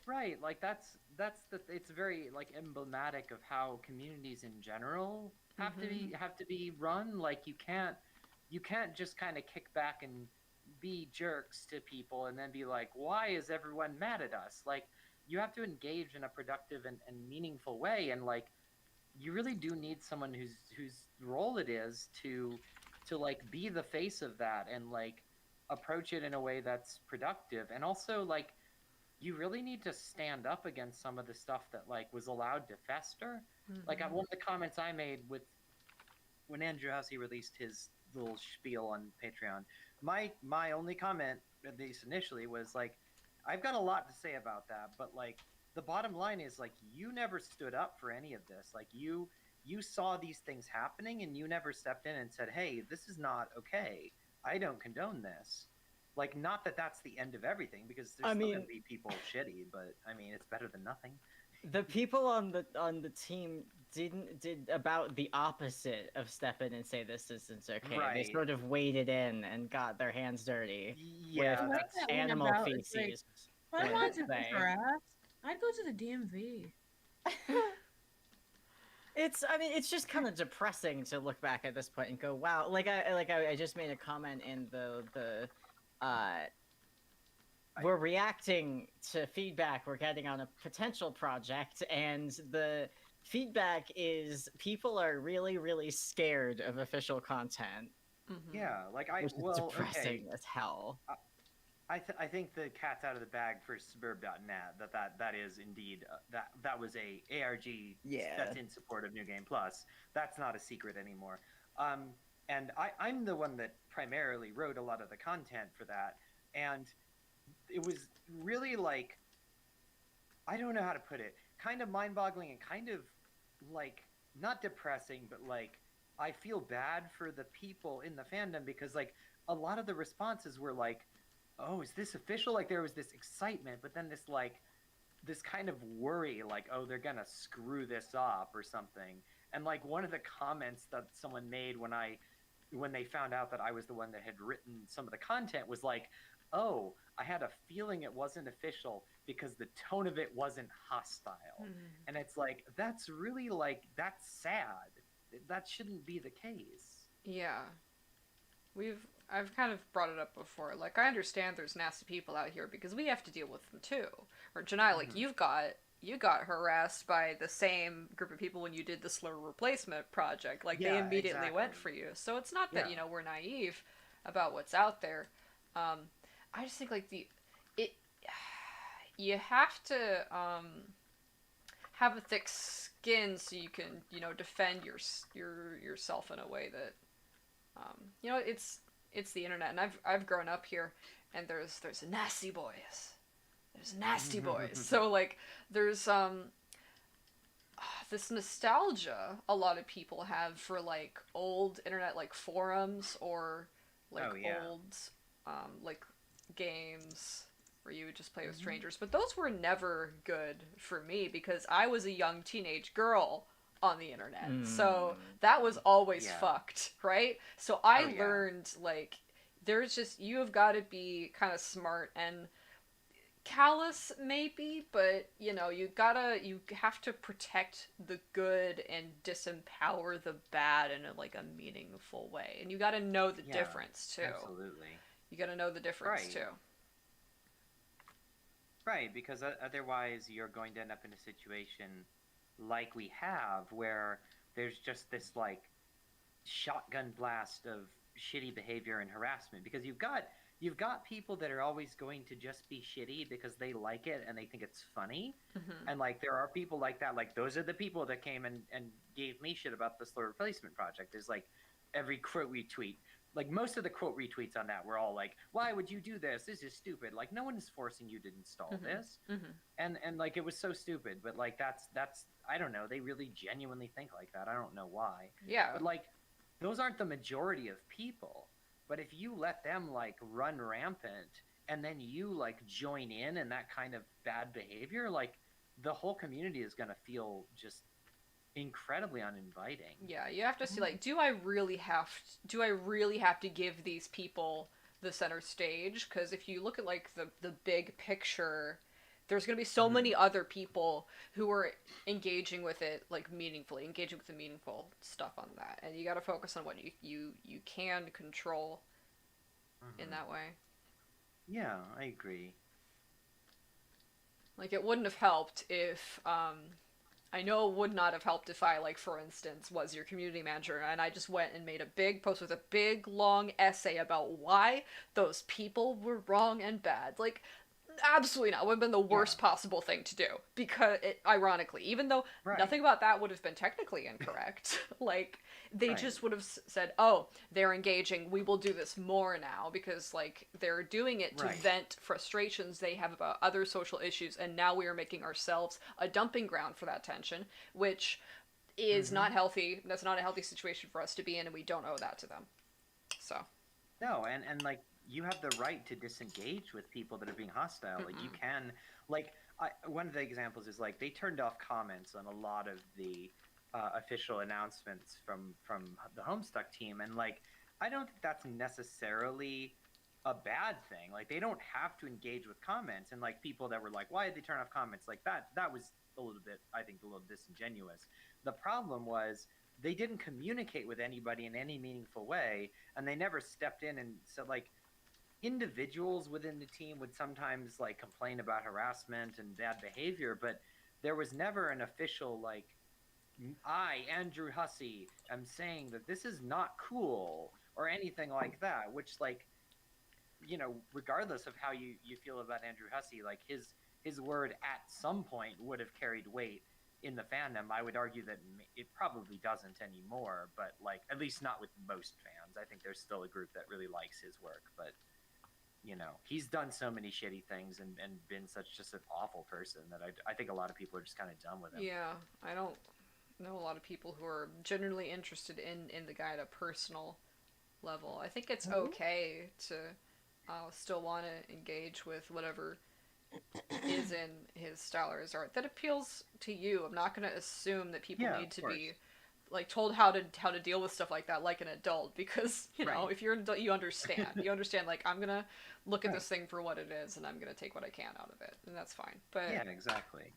Right, like that's it's very like emblematic of how communities in general have to be run. Like you can't just kind of kick back and be jerks to people and then be like, why is everyone mad at us? Like you have to engage in a productive and meaningful way, and like you really do need someone whose role it is to like be the face of that and like approach it in a way that's productive, and also like you really need to stand up against some of the stuff that like was allowed to fester. Like one of the comments I made with when Andrew Housey released his little spiel on Patreon, my only comment, at least initially, was like, I've got a lot to say about that, but like the bottom line is like you never stood up for any of this. Like you saw these things happening and you never stepped in and said, hey, this is not okay. I don't condone this. Like, not that that's the end of everything, because there's still gonna be people shitty, but I mean, it's better than nothing. The people on the team did about the opposite of step in and say this isn't okay. They Right. sort of waded in and got their hands dirty Yeah, with that's that one animal about, it's like, feces. If I Yeah, wanted to they- be harassed, I'd go to the DMV. It's just kind of depressing to look back at this point and go, wow. I just made a comment in the we're reacting to feedback we're getting on a potential project, and the feedback is people are really, really scared of official content, yeah. Like which is depressing as hell. I think the cat's out of the bag for Suburb.net. That is indeed that was a ARG that's in support of New Game Plus. That's not a secret anymore. And I'm the one that primarily wrote a lot of the content for that, and it was really like, I don't know how to put it, kind of mind-boggling and kind of like not depressing, but like I feel bad for the people in the fandom, because like a lot of the responses were like, oh, is this official? Like there was this excitement, but then this kind of worry, like, oh, they're gonna screw this up or something. And like one of the comments that someone made when they found out that I was the one that had written some of the content was like, oh, I had a feeling it wasn't official because the tone of it wasn't hostile. And it's like, that's really like, that's sad. That shouldn't be the case. Yeah. I've kind of brought it up before. Like, I understand there's nasty people out here because we have to deal with them too. Or Janai, like you got harassed by the same group of people when you did the slur replacement project. Like they Yeah, immediately went exactly. for you. So it's not that, Yeah. we're naive about what's out there. I just think like you have to have a thick skin so you can, defend yourself in a way that it's the internet, and I've grown up here, and there's nasty boys. There's nasty boys. So like there's this nostalgia a lot of people have for like old internet like forums or like Oh, yeah. old like games where you would just play with strangers. But those were never good for me because I was a young teenage girl on the internet. So that was always Yeah. fucked, right? So I Oh, yeah. learned, like, there's just, you have got to be kind of smart and callous maybe, but you have to protect the good and disempower the bad in a meaningful way, and you got to know the Yeah, difference too. Absolutely. You got to know the difference Right. too. Right, because otherwise you're going to end up in a situation like we have where there's just this like shotgun blast of shitty behavior and harassment because you've got people that are always going to just be shitty because they like it and they think it's funny. And like there are people like that, like those are the people that came and gave me shit about the slow replacement project. There's like every quote retweet, like most of the quote retweets on that were all like, why would you do this, this is stupid, like no one is forcing you to install this. And like it was so stupid, but like that's I don't know, they really genuinely think like that. I don't know why. Yeah. But like those aren't the majority of people. But if you let them like run rampant and then you like join in that kind of bad behavior, like the whole community is going to feel just incredibly uninviting. Yeah, you have to see, like, do I really have to give these people the center stage? Because if you look at like the big picture, there's going to be so many other people who are engaging with it like meaningfully, engaging with the meaningful stuff on that, and you got to focus on what you can control in that way. Yeah, I agree. Like, it wouldn't have helped if I know it would not have helped if I, like, for instance, was your community manager and I just went and made a big post with a big, long essay about why those people were wrong and bad. Like, absolutely not. It would have been the worst possible thing to do. Because, ironically, even though nothing about that would have been technically incorrect, like, they just would have said, oh, they're engaging, we will do this more now, because, like, they're doing it to vent frustrations they have about other social issues, and now we are making ourselves a dumping ground for that tension, which is not healthy. That's not a healthy situation for us to be in, and we don't owe that to them. So. No, and like, you have the right to disengage with people that are being hostile. Like, you can, like, one of the examples is, like, they turned off comments on a lot of the official announcements from the Homestuck team, and like I don't think that's necessarily a bad thing. Like they don't have to engage with comments, and like people that were like, why did they turn off comments, like that was a little bit, I think, a little disingenuous. The problem was they didn't communicate with anybody in any meaningful way, and they never stepped in and said, like, individuals within the team would sometimes like complain about harassment and bad behavior, but there was never an official like, I, Andrew Hussey, am saying that this is not cool or anything like that, which, like, you know, regardless of how you feel about Andrew Hussey, like his word at some point would have carried weight in the fandom. I would argue that it probably doesn't anymore, but like at least not with most fans. I think there's still a group that really likes his work, but you know, he's done so many shitty things and been such just an awful person that I think a lot of people are just kind of done with him. Yeah, I don't know a lot of people who are genuinely interested in the guy at a personal level. I think it's okay to still want to engage with whatever is in his style or his art that appeals to you. I'm not going to assume that people need to be like told how to deal with stuff like that like an adult, because you know, if you're an adult, you understand. You understand, like, I'm gonna look at this thing for what it is and I'm gonna take what I can out of it, and that's fine. But yeah, exactly.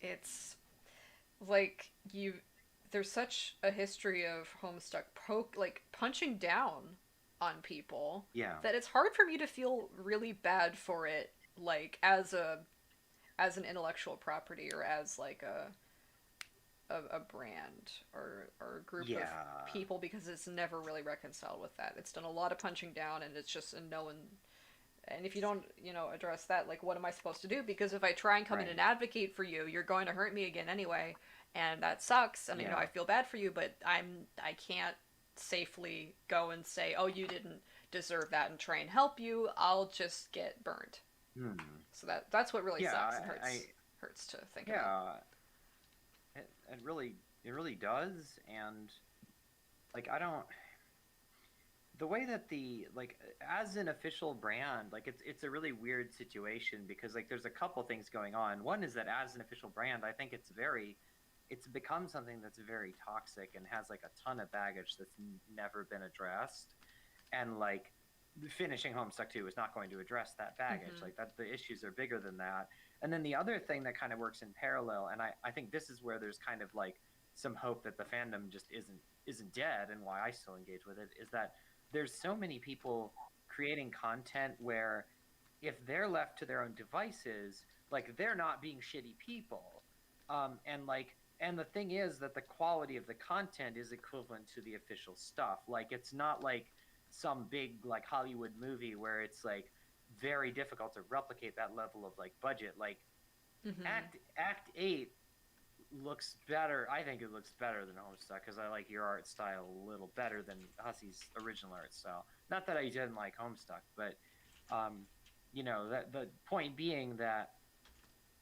It's like there's such a history of Homestuck punching down on people that it's hard for me to feel really bad for it, like as an intellectual property or as like a brand or a group of people, because it's never really reconciled with that. It's done a lot of punching down, and it's just no one. And if you don't, you know, address that, like, what am I supposed to do? Because if I try and come in and advocate for you, you're going to hurt me again anyway, and that sucks. And you know, I feel bad for you, but I can't safely go and say, oh, you didn't deserve that, and try and help you. I'll just get burned. So that's what really sucks and hurts to think about. It really does, and like the way that the like as an official brand, like it's a really weird situation because like there's a couple things going on. One is that as an official brand, I think it's become something that's very toxic and has like a ton of baggage that's never been addressed. And like finishing Homestuck 2 is not going to address that baggage. Like that the issues are bigger than that. And then the other thing that kind of works in parallel, and I think this is where there's kind of like some hope that the fandom just isn't dead and why I still engage with it, is that there's so many people creating content where if they're left to their own devices, like they're not being shitty people. And the thing is that the quality of the content is equivalent to the official stuff. Like it's not like some big like Hollywood movie where it's like very difficult to replicate that level of like budget. Like Act 8 looks better. I think it looks better than Homestuck because I like your art style a little better than Hussey's original art style. Not that I didn't like Homestuck, but you know, that the point being that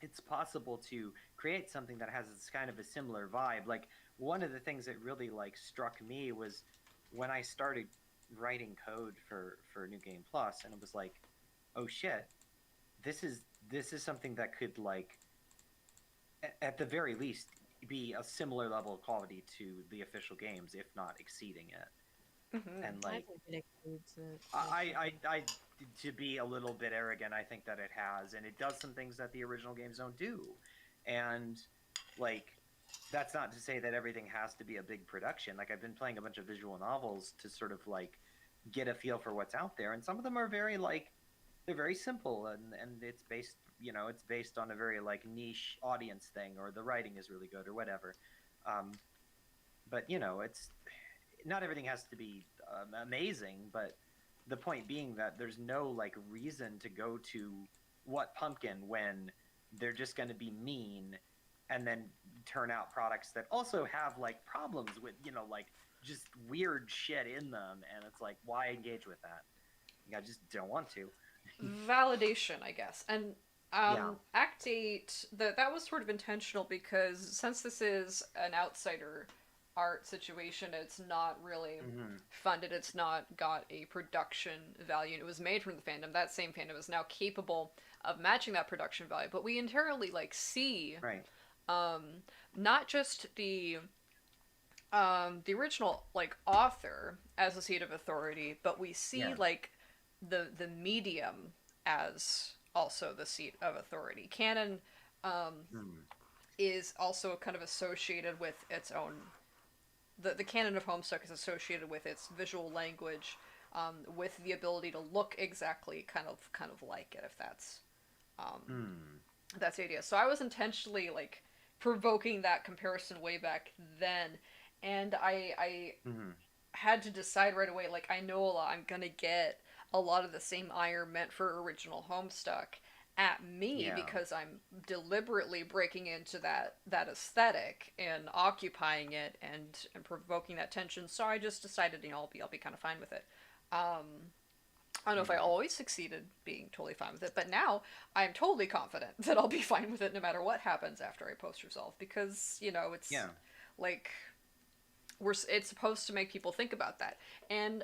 it's possible to create something that has this kind of a similar vibe. Like one of the things that really like struck me was when I started writing code for New Game Plus, and it was like, oh shit, this is something that could like at the very least be a similar level of quality to the official games, if not exceeding it. And like I to be a little bit arrogant, I think that it has, and it does some things that the original games don't do. And like that's not to say that everything has to be a big production. Like I've been playing a bunch of visual novels to sort of like get a feel for what's out there, and some of them are very like they're very simple, and it's based, you know, it's based on a very like niche audience thing, or the writing is really good or whatever. But you know, it's not everything has to be amazing, but the point being that there's no like reason to go to What Pumpkin when they're just going to be mean and then turn out products that also have like problems with, you know, like just weird shit in them, and it's like, why engage with that? I just don't want to. Validation, I guess. And Act 8, that was sort of intentional because since this is an outsider art situation, it's not really funded, it's not got a production value, and it was made from the fandom. That same fandom is now capable of matching that production value, but we entirely like see not just the original like author as a seat of authority, but we see like the medium as also the seat of authority. Canon is also kind of associated with its own. The canon of Homestuck is associated with its visual language, with the ability to look exactly kind of like it, if that's the idea. So I was intentionally like provoking that comparison way back then, and I had to decide right away, like I know I'm gonna get a lot of the same ire meant for original Homestuck at me because I'm deliberately breaking into that aesthetic and occupying it and provoking that tension. So I just decided, you know, I'll be kind of fine with it. I don't know if I always succeeded being totally fine with it, but now I'm totally confident that I'll be fine with it no matter what happens after I post Resolve, because, you know, it's like it's supposed to make people think about that. And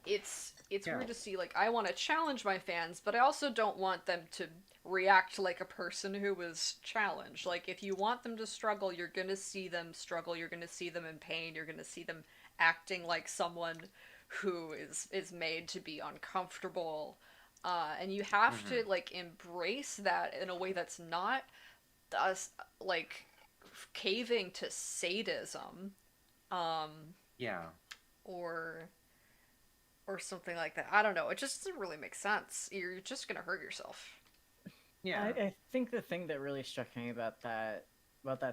it's weird to see, like, I want to challenge my fans, but I also don't want them to react like a person who was challenged. Like, if you want them to struggle, you're gonna see them struggle, you're gonna see them in pain, you're gonna see them acting like someone who is made to be uncomfortable, and you have to like embrace that in a way that's not us like caving to sadism, or something like that. I don't know. It just doesn't really make sense. You're just gonna hurt yourself. Yeah, I think the thing that really struck me about that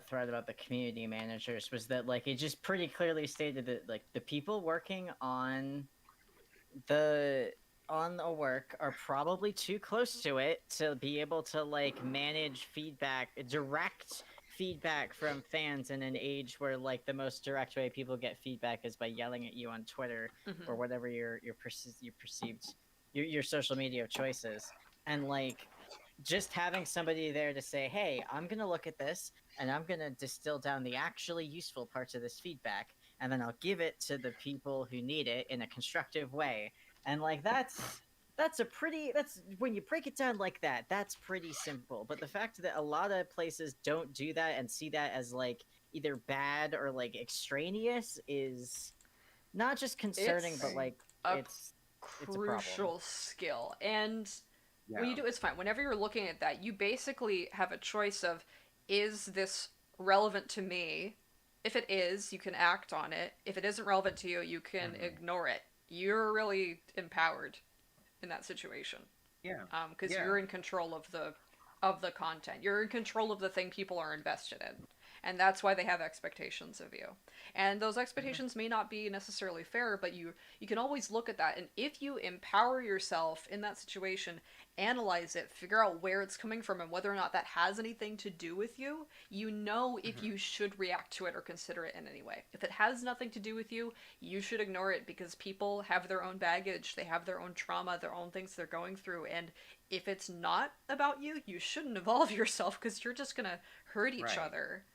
thread about the community managers was that like it just pretty clearly stated that like the people working on a work are probably too close to it to be able to like manage feedback, direct feedback from fans in an age where like the most direct way people get feedback is by yelling at you on Twitter or whatever your perceived your social media choices. And like just having somebody there to say, hey, I'm gonna look at this, and I'm gonna distill down the actually useful parts of this feedback, and then I'll give it to the people who need it in a constructive way. And like that's a pretty that's when you break it down like that, that's pretty simple. But the fact that a lot of places don't do that and see that as like either bad or like extraneous is not just concerning, It's but like a it's a problem. crucial skill. And Yeah. when you do it's fine. Whenever you're looking at that, you basically have a choice of, is this relevant to me? If it is, you can act on it. If it isn't relevant to you, you can Mhm. ignore it. You're really empowered in that situation, Yeah. because Yeah. you're in control of the content. You're in control of the thing people are invested in. And that's why they have expectations of you. And those expectations may not be necessarily fair, but you can always look at that. And if you empower yourself in that situation, analyze it, figure out where it's coming from and whether or not that has anything to do with you, you know if Mhm. you should react to it or consider it in any way. If it has nothing to do with you, you should ignore it, because people have their own baggage, they have their own trauma, their own things they're going through. And if it's not about you, you shouldn't involve yourself, because you're just gonna hurt each Right. other.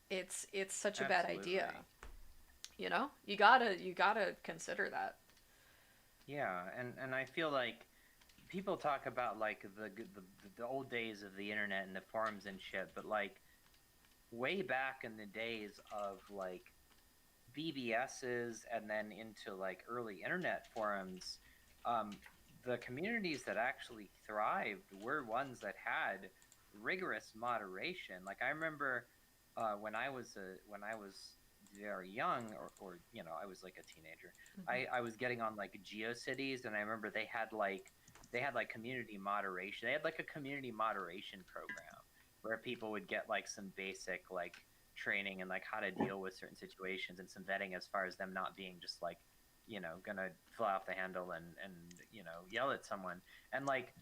It's such a bad idea. Absolutely. You gotta consider that. Yeah, and I feel like people talk about like the old days of the internet and the forums and shit, but like way back in the days of like BBSs and then into like early internet forums, um, the communities that actually thrived were ones that had rigorous moderation. Like I remember when I was very young, or you know, I was like a teenager. I was getting on like GeoCities, and I remember they had like community moderation. They had like a community moderation program where people would get like some basic like training and like how to deal with certain situations and some vetting as far as them not being just like, you know, gonna fly off the handle and you know, yell at someone. And like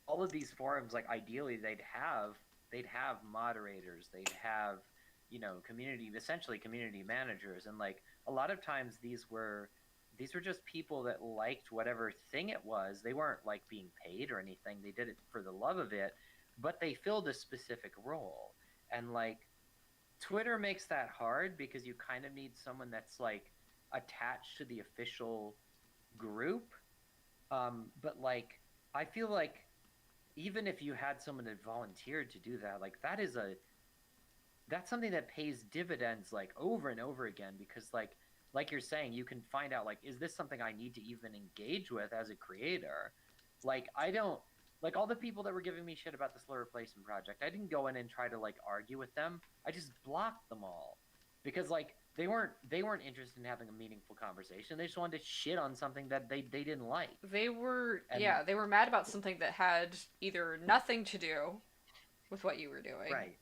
all of these forums, like ideally they'd have moderators, they'd have, you know, community, essentially community managers. And like a lot of times these were just people that liked whatever thing it was. They weren't like being paid or anything, they did it for the love of it, but they filled a specific role. And like Twitter makes that hard because you kind of need someone that's like attached to the official group. But like I feel like even if you had someone that volunteered to do that, like that's something that pays dividends like over and over again, because like you're saying, you can find out like, is this something I need to even engage with as a creator? Like I don't, like all the people that were giving me shit about the slow replacement project, I didn't go in and try to like argue with them. I just blocked them all because like they weren't interested in having a meaningful conversation. They just wanted to shit on something that they didn't like. They were, And yeah, they were mad about something that had either nothing to do with what you were doing, right.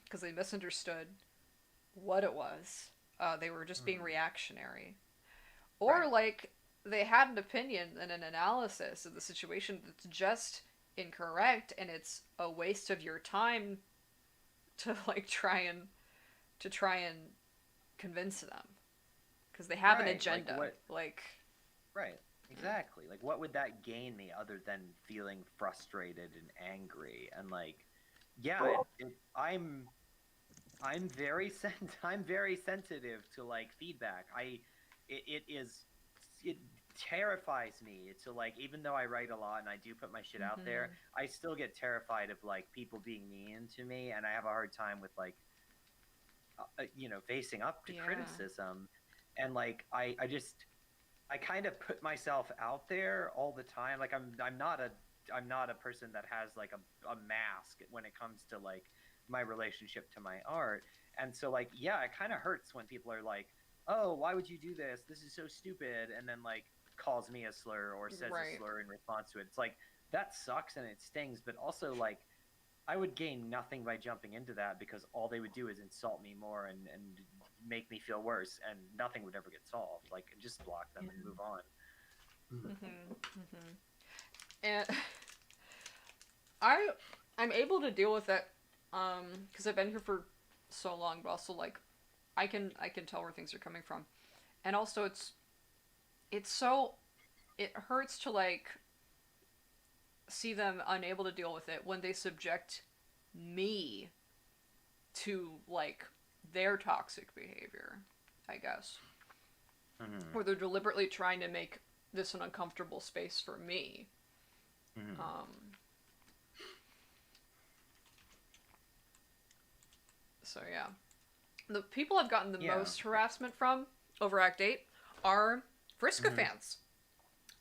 because they misunderstood what it was. They were just being Mhm. reactionary, or Right. like they had an opinion and an analysis of the situation that's just incorrect, and it's a waste of your time to like try and convince them, because they have an Right. Like agenda. what Like, right. Exactly. Like what would that gain me other than feeling frustrated and angry and like yeah, I'm very I'm very sensitive to like feedback. It terrifies me to like, even though I write a lot and I do put my shit out there, I still get terrified of like people being mean to me, and I have a hard time with like you know, facing up to yeah, criticism. And like I kind of put myself out there all the time. Like I'm not a person that has like a mask when it comes to like my relationship to my art. And so like yeah, it kind of hurts when people are like, "Oh, why would you do this? This is so stupid." And then like calls me a slur or says a right. slur in response to it. It's like that sucks and it stings, but also like I would gain nothing by jumping into that, because all they would do is insult me more and make me feel worse, and nothing would ever get solved. Like just block them and move on. And I I'm able to deal with it, because I've been here for so long, but also like I can tell where things are coming from, and also it's so it hurts to like see them unable to deal with it when they subject me to like their toxic behavior, I guess. Mhm. Or they're deliberately trying to make this an uncomfortable space for me. Mhm. So yeah. The people I've gotten the Yeah. most harassment from over Act 8 are Vriska Mhm. fans.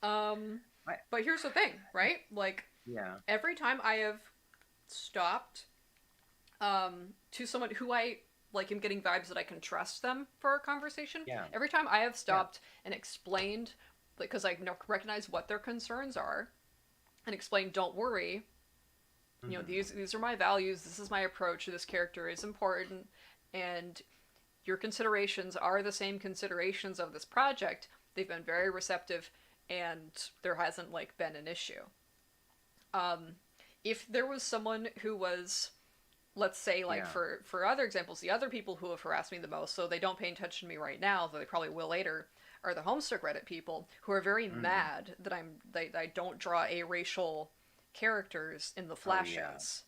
I- But here's the thing, right? Like, Yeah. every time I have stopped to someone who I like am getting vibes that I can trust them for a conversation, Yeah. every time I have stopped and explained, because I recognize what their concerns are, and explained, don't worry, you know, Mhm. these are my values, this is my approach, this character is important, and your considerations are the same considerations of this project. They've been very receptive, and there hasn't like been an issue. If there was someone who was, let's say, like Yeah. for other examples, the other people who have harassed me the most, so they don't pay attention to me right now, though they probably will later, are the Homestuck Reddit people who are very Mhm. mad that I don't draw a racial characters in the Oh, yeah. flashes.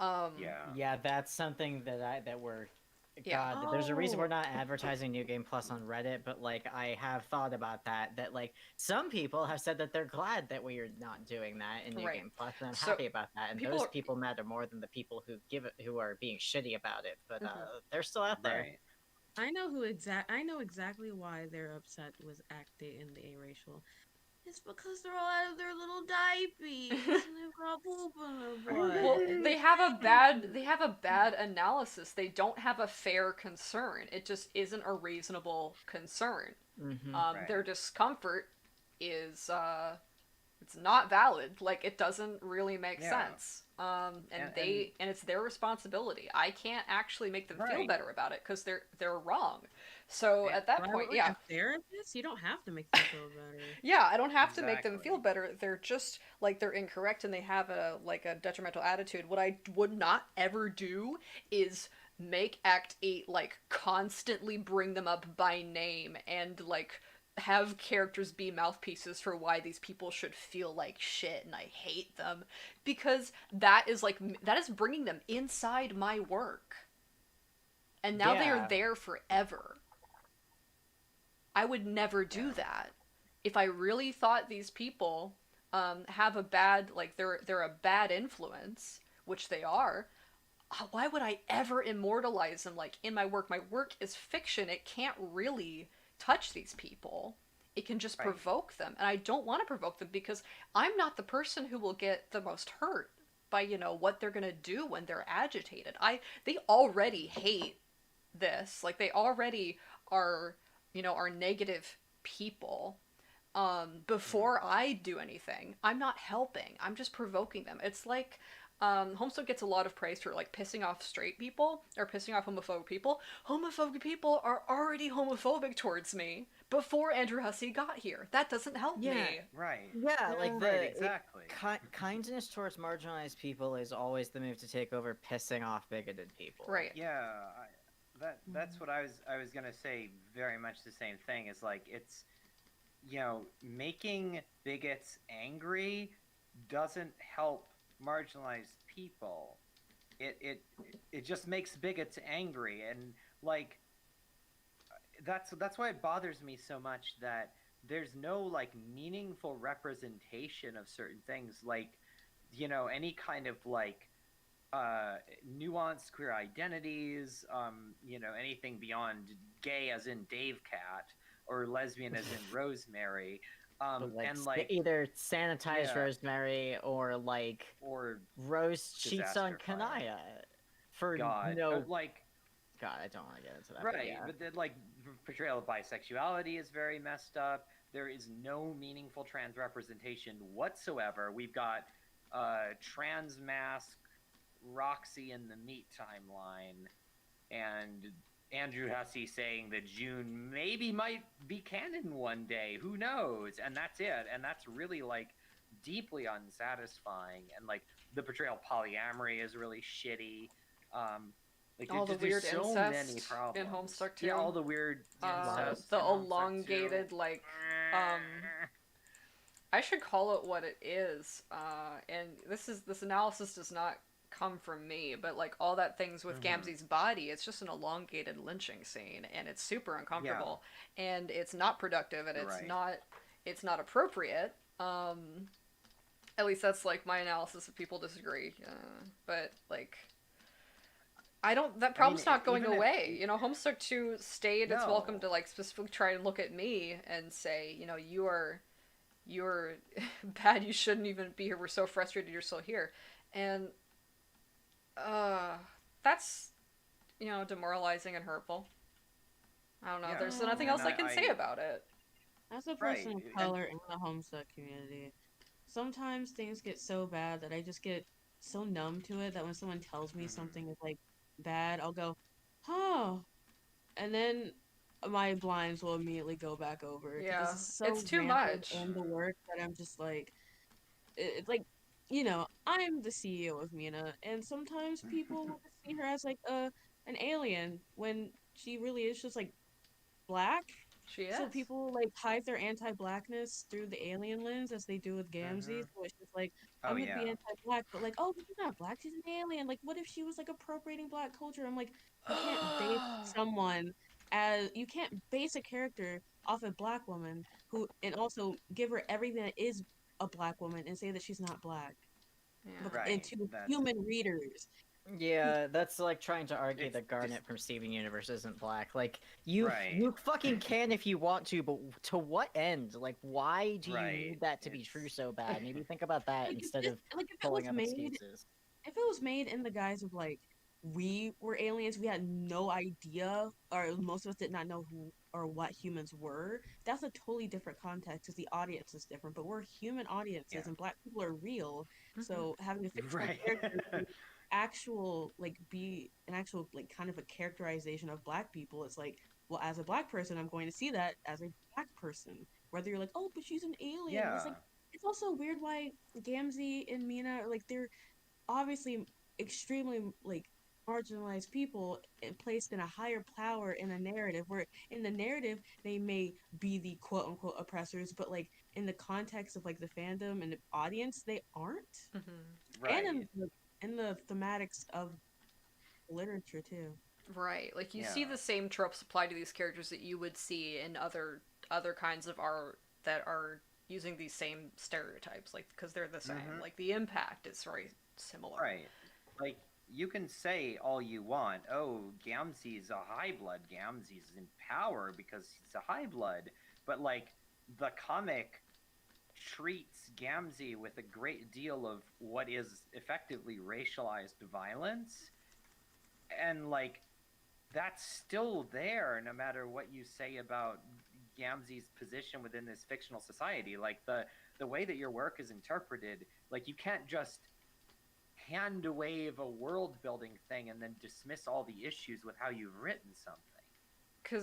Yeah. Yeah, that's something that we're. Yeah. God, there's a reason we're Oh. not advertising New Game Plus on Reddit, but like I have thought about that. That like some people have said that they're glad that we are not doing that in New Right. Game Plus, and I'm So, happy about that. And people those are- people matter more than the people who give it, who are being shitty about it. But Mhm. they're still out there. Right. I know exactly why they're upset with Act 8 and the A-racial. It's because they're all out of their little diapers and they've got poop in their butt. Well, they have a bad analysis. They don't have a fair concern. It just isn't a reasonable concern. Mm-hmm. Their Right. discomfort is it's not valid. Like, it doesn't really make Yeah. sense. And it's their responsibility. I can't actually make them feel Right. better about it because they're wrong. So Yeah. at that Why point, would yeah, a therapist? You don't have to make them feel better. yeah, I don't have to make them Exactly. feel better. They're just like they're incorrect and they have a like a detrimental attitude. What I would not ever do is make Act 8 like constantly bring them up by name and like have characters be mouthpieces for why these people should feel like shit and I hate them, because that is like that is bringing them inside my work. And now they are Yeah. there forever. I would never do Yeah. that. If I really thought these people have a bad, like they're a bad influence, which they are, why would I ever immortalize them like in my work? My work is fiction. It can't really touch these people. It can just Right. provoke them, and I don't want to provoke them because I'm not the person who will get the most hurt by, you know, what they're going to do when they're agitated. They already hate this. Like they already are, you know, are negative people. Before I do anything, I'm not helping. I'm just provoking them. It's like Homestuck gets a lot of praise for like pissing off straight people or pissing off homophobic people. Homophobic people are already homophobic towards me before Andrew Hussey got here. That doesn't help Yeah. me. Right. Yeah, like Right. the Exactly. kindness towards marginalized people is always the move to take over pissing off bigoted people. Right. Yeah. That's what I was gonna say. Very much the same thing. Is like it's, you know, making bigots angry doesn't help marginalized people. It just makes bigots angry, and like that's why it bothers me so much that there's no like meaningful representation of certain things, like, you know, any kind of like nuanced queer identities, you know, anything beyond gay as in Dave Cat or lesbian as in Rosemary, But, like, and like either sanitized Yeah. Rosemary or like or Rose cheats on Disaster File. Kanaya for God, no. like God, I don't want to get into that. But right, yeah. but then like portrayal of bisexuality is very messed up. There is no meaningful trans representation whatsoever. We've got trans mask Roxy in the Meat timeline, and Andrew Hussey saying that June maybe might be canon one day. Who knows? And that's it. And that's really like deeply unsatisfying. And like the portrayal of polyamory is really shitty. Like All the there's weird so incest many problems in Homestuck too. Yeah, all the weird incest The in Homestuck elongated, too. like, I should call it what it is. And this analysis does not come from me, but like all that things with Mhm. Gamzee's body, it's just an elongated lynching scene, and it's super Yeah. uncomfortable, and it's not productive, and You're right. it's not appropriate. At least that's like my analysis. If people disagree, but like I don't. That I mean, problem's not going even if away. You know, Homestuck 2 stayed. It's welcome no. to like specifically try and look at me and say, you know, you're bad. You shouldn't even be here. We're so frustrated you're still here, and uh, that's demoralizing and hurtful. I don't know. Yeah, There's Yeah, nothing and else I can say I about it. as a right, person of and color in the Homestuck community, sometimes things get so bad that I just get so numb to it that when someone tells me mhm. something is like bad, I'll go, "Oh," and then my blinds will immediately go back over because Yeah, this is it's so too rampant much. in the Mhm. work that I'm just like, it's like, I'm the CEO of Mina, and sometimes people will just see her as like an alien when she really is just like black. She So is. people like hide their anti-blackness through the alien lens as they do with Gamzee. Mhm. So it's just like Oh I'm gonna be yeah. anti-black, but like, oh, but she's not black, she's an alien. Like, what if she was like appropriating black culture? I'm like, you can't base a character off a black woman who and also give her everything that is a black woman and say that she's not black. Yeah. And Right. to That's human readers who Yeah, that's like trying to argue it's that just Garnet from Steven Universe isn't black. Like right. you fucking can if you want to, but to what end? Like why do you Right. need that to be true It's so bad? Maybe think about that like instead of if it was pulling up made excuses. if it was made in the guise of like we were aliens, we had no idea, or most of us did not know who or what humans were, that's a totally different context because the audience is different. But we're human yeah. audiences and black people are real. Hmm. So having a fictional Right. character be an actual like kind of a characterization of black people, it's like, well, as a black person, I'm going to see that as a black person. Whether you're like, oh, but she's an alien. It's like Yeah. it's also weird why Gamzee and Mina are like they're obviously extremely like marginalized people and placed in a higher power in a narrative where in the narrative they may be the quote unquote oppressors, but like in the context of like the fandom and the audience they aren't, Hmm. and Right. in the thematics of literature too. Right. Like you see Yeah. the same tropes applied to these characters that you would see in other kinds of art that are using these same stereotypes, like because they're the same. Mhm. Like the impact is very similar. Right. Like you can say all you want. Oh, Gamzee's a high blood. Gamzee's in power because he's a high blood. But like the comic treats Gamzee with a great deal of what is effectively racialized violence, and like that's still there no matter what you say about Gamzee's position within this fictional society. Like the way that your work is interpreted, like you can't just hand wave a world building thing and then dismiss all the issues with how you've written something.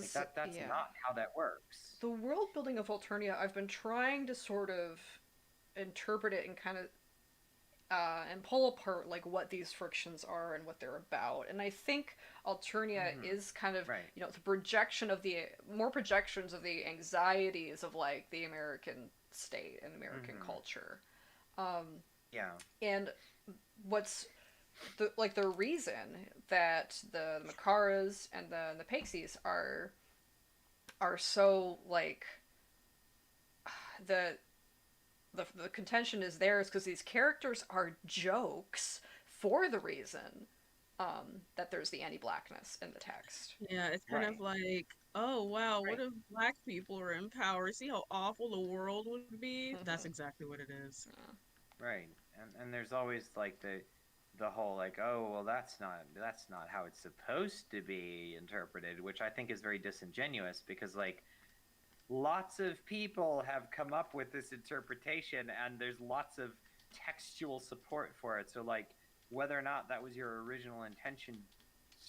Like Because that's yeah, not how that works. the world building of Alternia, I've been trying to sort of interpret it and kind of and pull apart like what these frictions are and what they're about. And I think Alternia Hmm. is kind of Right. the projection of the more projections of the anxieties of like the American state and American Hmm. culture. Um, Yeah. and what's the reason that the Makaras and the Pixies are so like the the contention is there is because these characters are jokes for the reason that there's the anti-blackness in the text. Yeah, it's kind of Right. like, oh wow, what Right. if black people were in power? See how awful the world would be? That's Hmm. exactly what it is. Right. And there's always like the whole like, oh well, that's not how it's supposed to be interpreted, which I think is very disingenuous because like lots of people have come up with this interpretation and there's lots of textual support for it. So like whether or not that was your original intention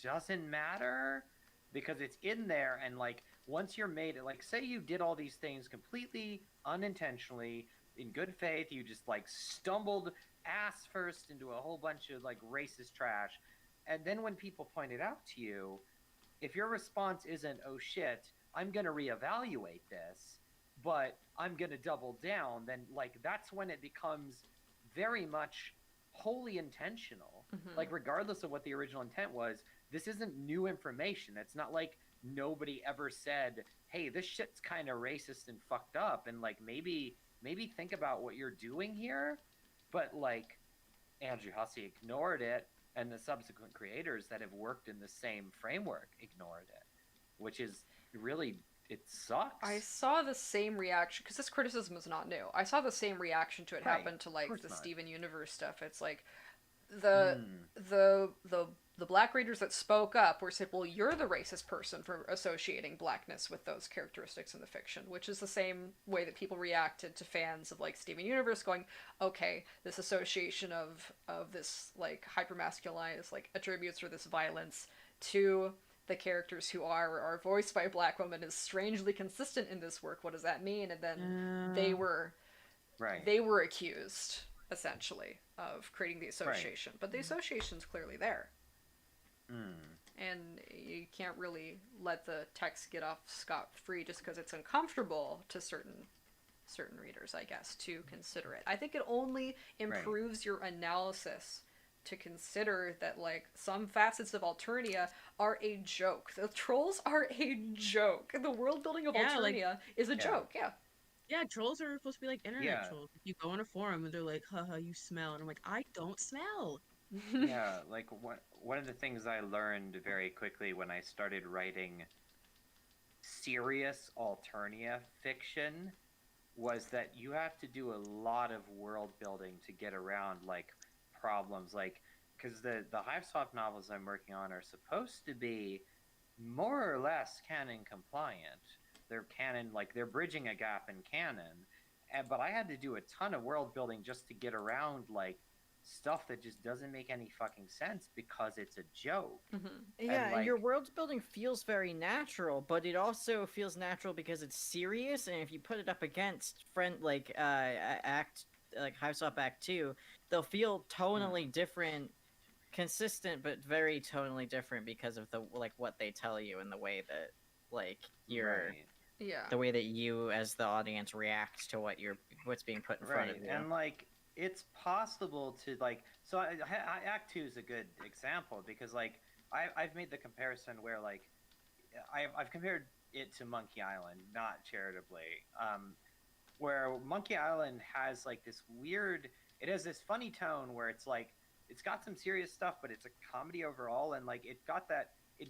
doesn't matter because it's in there, and like once you're made it, like say you did all these things completely unintentionally in good faith, you just like stumbled ass first into a whole bunch of like racist trash, and then when people point it out to you, if your response isn't oh shit, I'm going to reevaluate this, but I'm going to double down, then like that's when it becomes very much wholly intentional. Mhm. Like, regardless of what the original intent was, this isn't new information. It's not like nobody ever said, hey, this shit's kind of racist and fucked up, and like maybe think about what you're doing here. But like Andrew Hussey ignored it, and the subsequent creators that have worked in the same framework ignored it, which is really, it sucks. I saw the same reaction because this criticism is not new. I saw the same reaction to it Right, happen to of like course the not. Steven Universe stuff. It's like the Mm, the black readers that spoke up were said, "Well, you're the racist person for associating blackness with those characteristics in the fiction," which is the same way that people reacted to fans of like Steven Universe, going, "Okay, this association of this like hypermasculinized like attributes or this violence to the characters who are voiced by black women is strangely consistent in this work. What does that mean?" And then they were right. they were accused essentially of creating the Right. association, but the association's clearly there, Mm, and you can't really let the text get off scot-free just because it's uncomfortable to certain readers, I guess, to consider it. I think it only improves your analysis to consider that like some facets of Alternia are a joke. The trolls are a joke. The world building of Yeah, like- Alternia is a Yeah. joke. Yeah. Yeah, trolls are supposed to be like internet Yeah. trolls. Like, you go on a forum and they're like, haha, you smell. And I'm like, I don't smell. yeah, like one of the things I learned very quickly when I started writing serious Alternia fiction was that you have to do a lot of world building to get around like problems, like because the Hive Swap novels I'm working on are supposed to be more or less canon compliant. They're canon, like they're bridging a gap in canon, but I had to do a ton of world building just to get around like stuff that just doesn't make any fucking sense because it's a joke. Mhm. Yeah, and like- your world building feels very natural, but it also feels natural because it's serious. And if you put it up against Hive Swap Act 2, they'll feel tonally different, consistent, but very tonally different because of the like what they tell you and the way that like you're Right. Yeah. the way that you as the audience reacts to what's being put in front of you. And like it's possible to like Act 2 is a good example because like I've made the comparison where like I've compared it to Monkey Island, not charitably, where Monkey Island has like this weird, it has this funny tone where it's like it's got some serious stuff but it's a comedy overall, and like it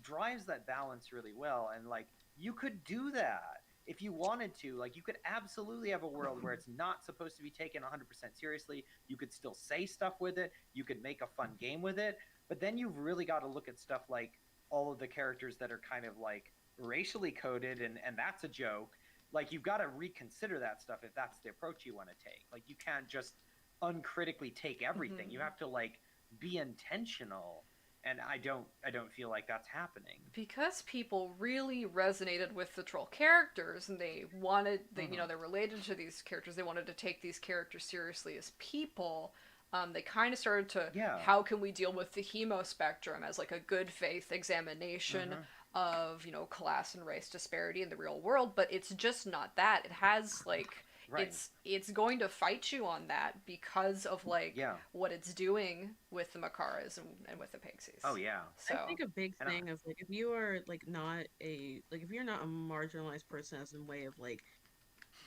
drives that balance really well, and like you could do that if you wanted to. Like you could absolutely have a world where it's not supposed to be taken 100% seriously. You could still say stuff with it. You could make a fun game with it. But then you've really got to look at stuff like all of the characters that are kind of like racially coded, and that's a joke. Like you've got to reconsider that stuff if that's the approach you want to take. Like you can't just uncritically take everything. Mhm. You have to like be intentional. And I don't feel like that's happening. Because people really resonated with the troll characters and they wanted they're related to these characters, they wanted to take these characters seriously as people. They kind of started to how can we deal with the hemo spectrum as like a good faith examination of class and race disparity in the real world, but it's just not that. It has like it's going to fight you on that because of like what it's doing with the Makaras and with the Pixies. Oh yeah. So I think a big thing of like if you are like not a like if you're not a marginalized person as in way of like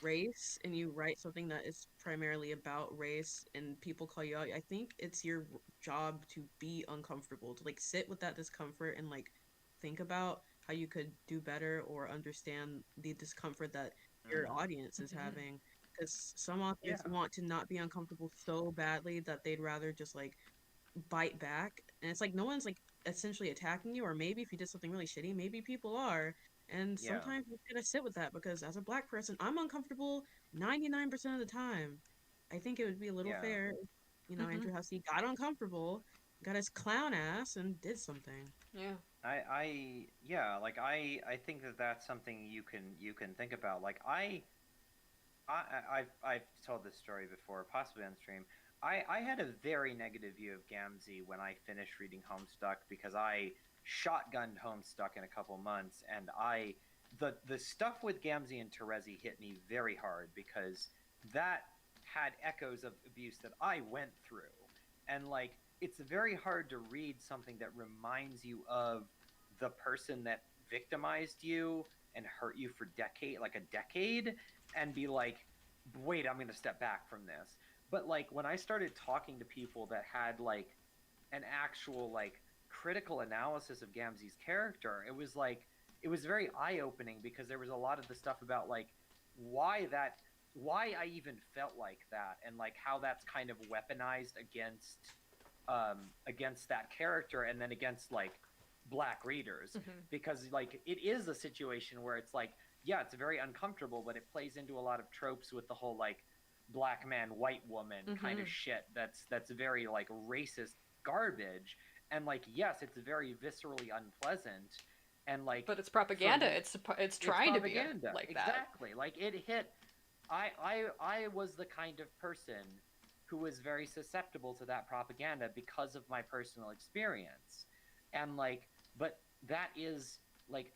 race and you write something that is primarily about race and people call you out, I think it's your job to be uncomfortable, to like sit with that discomfort and like think about how you could do better or understand the discomfort that your audience is having, because some authors want to not be uncomfortable so badly that they'd rather just like bite back, and it's like no one's like essentially attacking you, or maybe if you did something really shitty maybe people are, and sometimes you gotta sit with that, because as a black person I'm uncomfortable 99% of the time. I think it would be a little fair if, Andrew Hussey got uncomfortable, got his clown ass and did something. I think that that's something you can think about. Like I've told this story before, possibly on stream. I had a very negative view of Gamzee when I finished reading Homestuck, because I shotgunned Homestuck in a couple months, and the stuff with Gamzee and Terezi hit me very hard because that had echoes of abuse that I went through. and like it's very hard to read something that reminds you of the person that victimized you and hurt you for a decade, and be like, wait, I'm going to step back from this. But like when I started talking to people that had like an actual like critical analysis of Gamzee's character, it was very eye-opening, because there was a lot of the stuff about like why I even felt like that, and like how that's kind of weaponized against that character, and then against like black readers, because like it is a situation where it's like, yeah, it's very uncomfortable, but it plays into a lot of tropes with the whole like black man white woman kind of shit that's very like racist garbage, and like yes, it's very viscerally unpleasant, and like But it's propaganda. It's trying to be propaganda. like that. Exactly. Like it hit. I was the kind of person who was very susceptible to that propaganda because of my personal experience, and like, but that is like,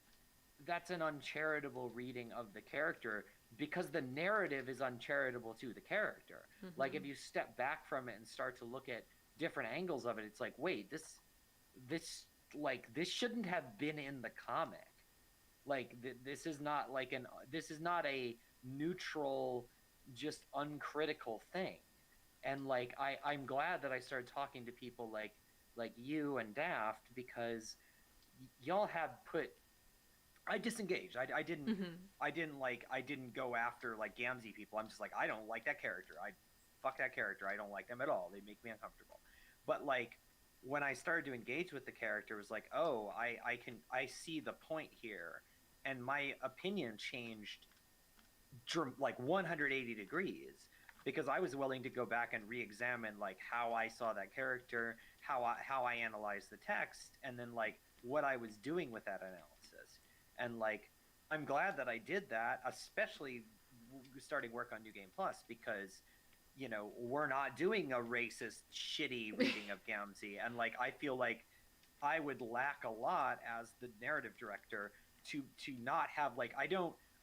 that's an uncharitable reading of the character, because the narrative is uncharitable to the character. Like if you step back from it and start to look at different angles of it, it's like, wait, this shouldn't have been in the comic. Like this is not a neutral, just uncritical thing. And like I'm glad that I started talking to people like you and Daft, because y'all have put. I disengaged. I didn't go after like Gamzee people. I'm just like, I don't like that character. Fuck that character. I don't like them at all. They make me uncomfortable. But like when I started to engage with the character, it was like, oh, I see the point here, and my opinion changed like 180 degrees, because I was willing to go back and re-examine like how I saw that character, how I analyzed the text, and then like what I was doing with that analysis. And like I'm glad that I did that, especially starting work on New Game Plus, because you know we're not doing a racist shitty reading of Gamzee, and like I feel like I would lack a lot as the narrative director to not have like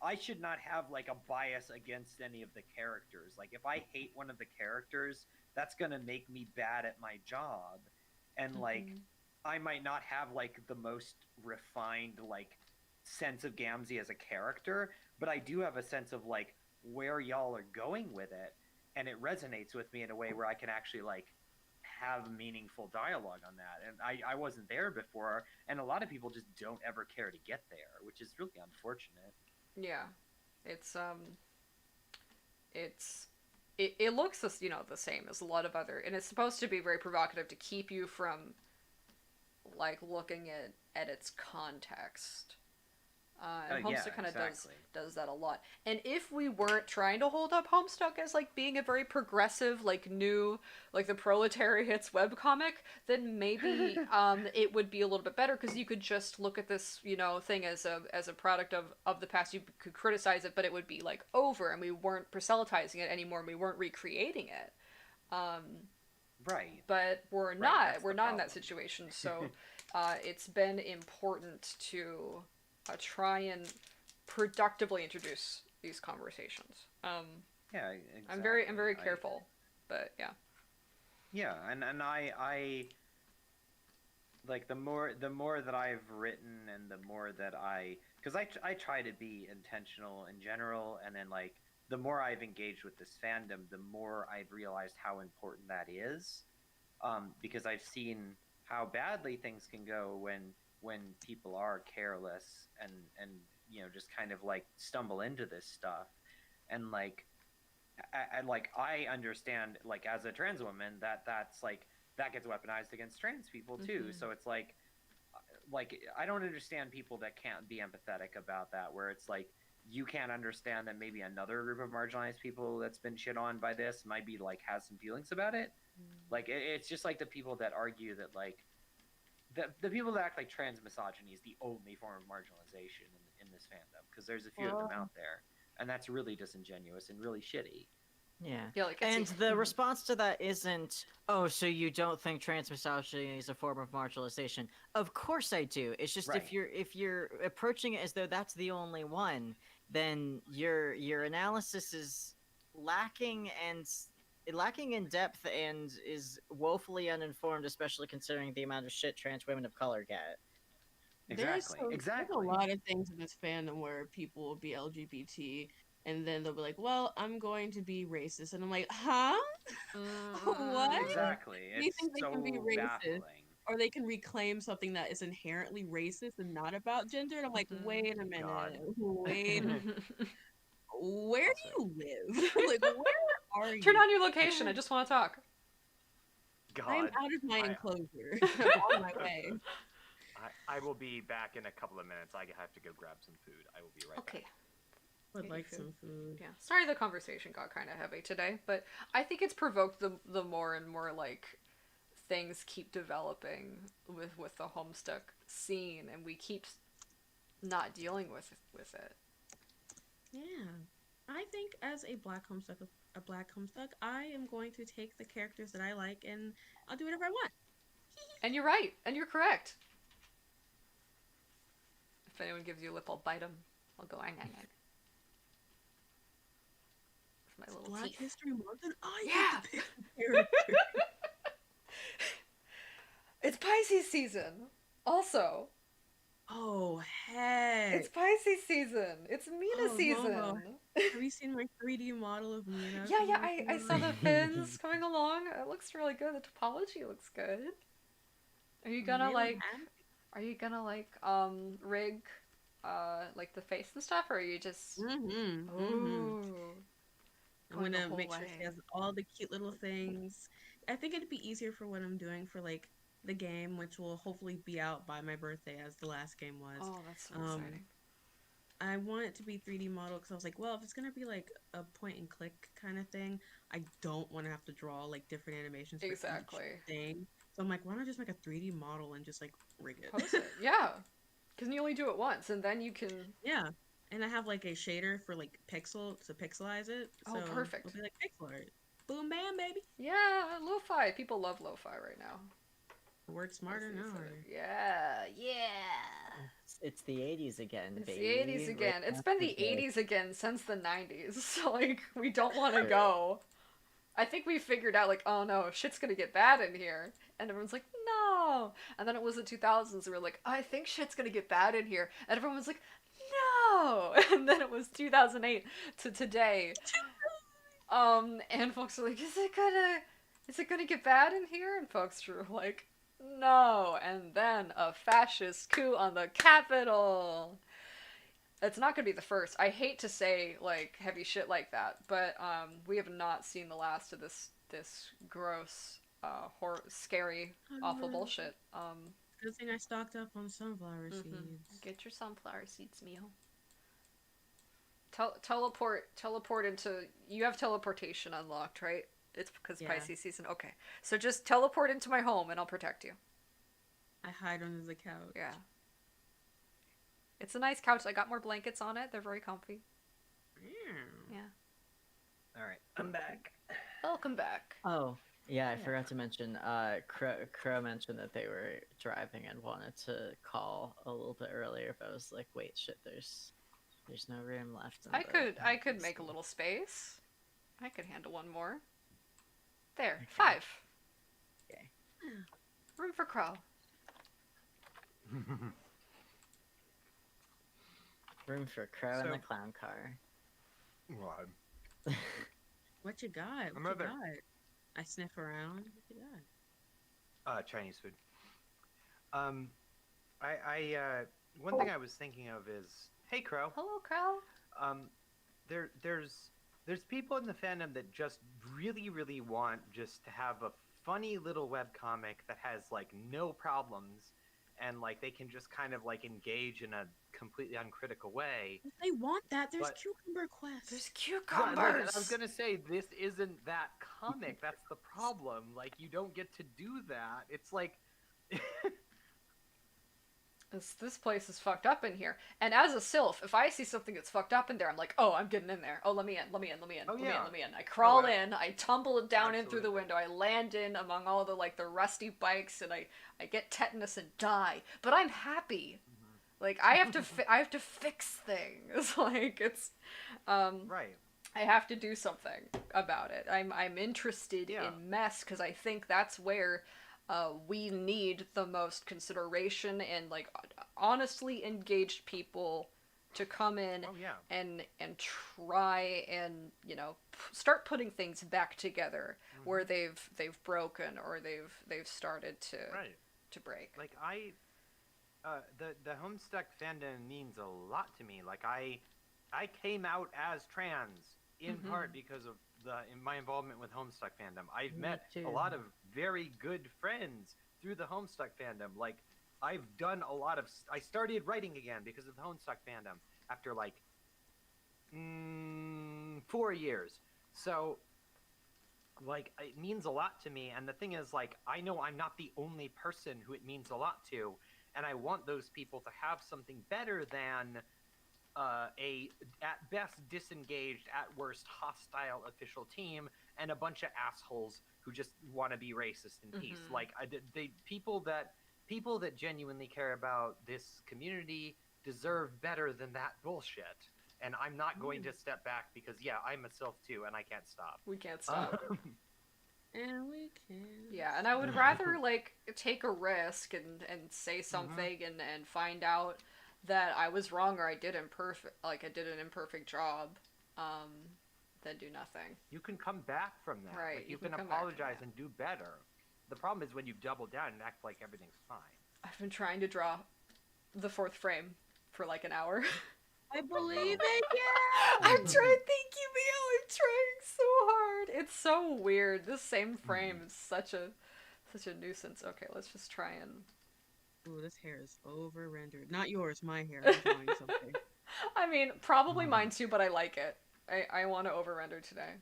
I should not have like a bias against any of the characters. Like if I hate one of the characters, that's gonna make me bad at my job, and like I might not have like the most refined like sense of Gamzee as a character, but I do have a sense of like where y'all are going with it, and it resonates with me in a way where I can actually like have meaningful dialogue on that. And I wasn't there before, and a lot of people just don't ever care to get there, which is really unfortunate. Yeah, it looks the same as a lot of other, and it's supposed to be very provocative to keep you from like looking at its context. And Homestuck kind of does that a lot. And if we weren't trying to hold up Homestuck as like being a very progressive, like new, like the proletariat's webcomic, then maybe it would be a little bit better, because you could just look at this thing as a product of the past. You could criticize it, but it would be like over, and we weren't proselytizing it anymore, and we weren't recreating it. Right. But we're not. We're not in that situation. So it's been important to try and productively introduce these conversations. Yeah, exactly. I'm very careful, but yeah. Yeah, and I like the more that I've written, and the more that because I try to be intentional in general, and then like the more I've engaged with this fandom, the more I've realized how important that is, because I've seen how badly things can go when people are careless and just kind of like stumble into this stuff. And like I understand, like as a trans woman, that's like that gets weaponized against trans people too. So it's like I don't understand people that can't be empathetic about that, where it's like you can't understand that maybe another group of marginalized people that's been shit on by this might be like has some feelings about it. Like it's just like the people that argue that like the people that act like trans misogyny is the only form of marginalization in this fandom, because there's a few of them out there, and that's really disingenuous and really shitty. Yeah, like and the response to that isn't, oh, so you don't think trans misogyny is a form of marginalization? Of course I do. It's just Right. if you're approaching it as though that's the only one, then your analysis is lacking, and lacking in depth and is woefully uninformed, especially considering the amount of shit trans women of color get. Exactly. There's Exactly. a lot of things in this fandom where people will be LGBT and then they'll be like, "Well, I'm going to be racist," and I'm like, "Huh? What? Exactly. They It's think they can be so racist, baffling. or they can reclaim something that is inherently racist and not about gender." And I'm like, Mhm. "Wait a minute, God. wait, where Also- do you live? Like, where are you?" Turn on your location. I just want to talk. I'm God, out of my I- enclosure. I'm on my way. I will be back in a couple of minutes. I have to go grab some food. I will be right Okay. back. Would Get like your some food. Yeah. Sorry the conversation got kind of heavy today, but I think it's provoked the more and more like things keep developing with the Homestuck scene, and we keep not dealing with it. Yeah. I think as a black homestuck, I am going to take the characters that I like and I'll do whatever I want. And you're right, and you're correct. If anyone gives you a lip, I'll bite them. I'll go ang ang ang. With my little Black teeth. History Month, and I Yeah. get to pick the character. It's Pisces season. Also, Oh heck! it's Pisces season. It's Mina Oh, season. Momo. Have you seen my 3D model of Mina? Yeah, from yeah. Pokemon? I saw the fins coming along. It looks really good. The topology looks good. Are you gonna Really like? happy. Are you gonna like rig like the face and stuff, or are you just? Mhm. Mhm. Ooh. I'm Going the gonna whole make sure way. she has all the cute little things. I think it'd be easier for what I'm doing for like the game, which will hopefully be out by my birthday, as the last game was. Oh, that's so Um, exciting. I want it to be 3D model because I was like, well, if it's gonna be like a point and click kind of thing, I don't want to have to draw like different animations for Exactly. each thing. So I'm like, why not just make a 3D model and just like rig it? Post it. Yeah. Because you only do it once, and then you can. Yeah, and I have like a shader for like pixel to pixelize it. Oh, So perfect. it'll be like pixel art. Boom, bam, baby. Yeah, lo-fi. People love lo-fi right now. Work smarter now. Yeah, yeah. It's the 80s again, It's baby. the 80s again. Right It's been the after this. 80s again since the 90s. So, like, we don't want to Sure. go. I think we figured out, like, oh no, shit's gonna get bad in here. And everyone's like, no. And then it was the 2000s, and we were like, I think shit's gonna get bad in here. And everyone was like, no. And then it was 2008 to today. And folks were like, is it gonna get bad in here? And folks were like, no. And then a fascist coup on the Capitol. It's not gonna be the first. I hate to say like heavy shit like that, but we have not seen the last of this gross, scary, awful bullshit. Good thing I stocked up on sunflower Mhm. seeds. Get your sunflower seeds, Mio. Teleport into. You have teleportation unlocked, right? It's because Yeah. Pisces season. Okay, so just teleport into my home and I'll protect you. I hide under the couch. Yeah. It's a nice couch. I got more blankets on it. They're very comfy. Yeah. All right, I'm back. Welcome back. Oh, yeah, I Yeah. forgot to mention, Crow mentioned that they were driving and wanted to call a little bit earlier, but I was like, wait, shit, there's no room left. in I the- could make a little space. I could handle one more. There, Okay. 5. Okay. Room for Crow. Room for Crow in So- the clown car. Well, What you got? I'm What you over. got? I sniff around. What you got? Chinese food. One thing I was thinking of is, hey, Crow. Hello, Crow. There's people in the fandom that just really want just to have a funny little webcomic that has like no problems, and like they can just kind of like engage in a completely uncritical way. If they want that, there's But- Cucumber Quest. There's But, cucumbers. I was gonna say this isn't that comic. That's the problem. Like you don't get to do that. It's like This place is fucked up in here. And as a sylph, if I see something that's fucked up in there, I'm like, oh, I'm getting in there. Oh, let me in. Oh, yeah. Let me in. I crawl Oh, yeah. in. I tumble it down in through the Absolutely. window. I land in among all the like the rusty bikes, and I get tetanus and die. But I'm happy. Like I have to I have to fix things. Like it's right. I have to do something about it. I'm interested Yeah. in mess because I think that's where we need the most consideration and like honestly engaged people to come in Oh yeah. and try and start putting things back together where Mhm. they've broken or they've started Right. to break. Like the Homestuck fandom means a lot to me. Like I came out as trans in Mhm. part because of in my involvement with Homestuck fandom. I've Me met too. a lot of very good friends through the Homestuck fandom. Like I've done a lot of. I started writing again because of the Homestuck fandom after like 4 years. So like it means a lot to me, and the thing is, like, I know I'm not the only person who it means a lot to, and I want those people to have something better than a at best disengaged, at worst hostile official team and a bunch of assholes who just want to be racist in peace. Mhm. Like they people that genuinely care about this community deserve better than that bullshit, and I'm not going to step back because yeah, I'm a self too and I can't stop. We can't stop. Um, And we can. Yeah, and I would rather like take a risk and say something and find out that I was wrong or I did I did an imperfect job, um, than do nothing. you can come back from that. Right, Like you you can can come back from apologize that. and do better. The problem is when you double down and act like everything's fine. I've been trying to draw the fourth frame for like an hour. I believe it. I'm trying. Thank you, Mio. I'm trying so hard. It's so weird. This same frame is such a nuisance. Okay, let's just try and. Ooh, this hair is over rendered. Not yours, my hair. I'm drawing something. I mean, probably mine too, but I like it. I want to over render today.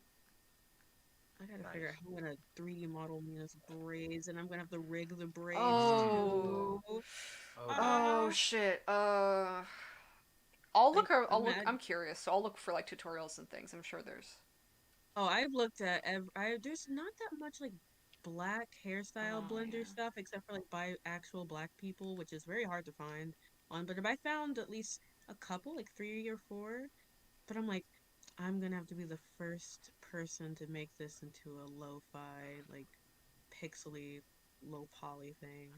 I gotta Nice. figure out how I'm gonna 3D model Mina's braids, and I'm gonna have to rig the braids Oh. too. Oh shit. I'll look. I'll look. imagine- I'm curious, so I'll look for like tutorials and things. I'm sure there's. Oh, I've looked at. There's not that much like black hairstyle Oh, blender yeah. stuff, except for like by actual black people, which is very hard to find on. But I found at least a couple, like 3 or 4. But I'm like, I'm gonna have to be the first person to make this into a lo-fi, like pixely, low poly thing.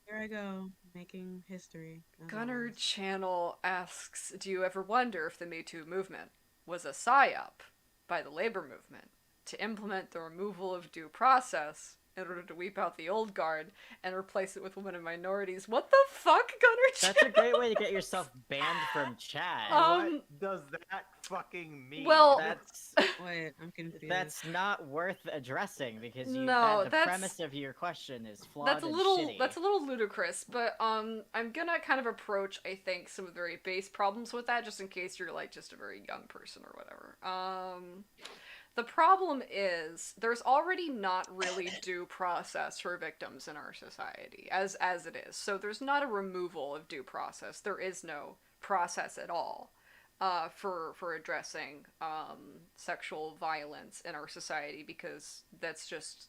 Here I go, making history. as Gunner always. Channel asks, "Do you ever wonder if the Me Too movement was a psyop by the labor movement to implement the removal of due process in order to weep out the old guard and replace it with women and minorities?" What the fuck, Gunner That's a Channel? great way to get yourself banned from chat. What does that fucking mean? well, that's Wait, I'm confused. that's not worth addressing because No, the that's- premise of your question is flawed That's a and little shitty. that's a little ludicrous, but I'm gonna kind of approach, I think, some of the very base problems with that, just in case you're like just a very young person or whatever. The problem is there's already not really due process for victims in our society as it is. So there's not a removal of due process. There is no process at all for addressing sexual violence in our society because that's just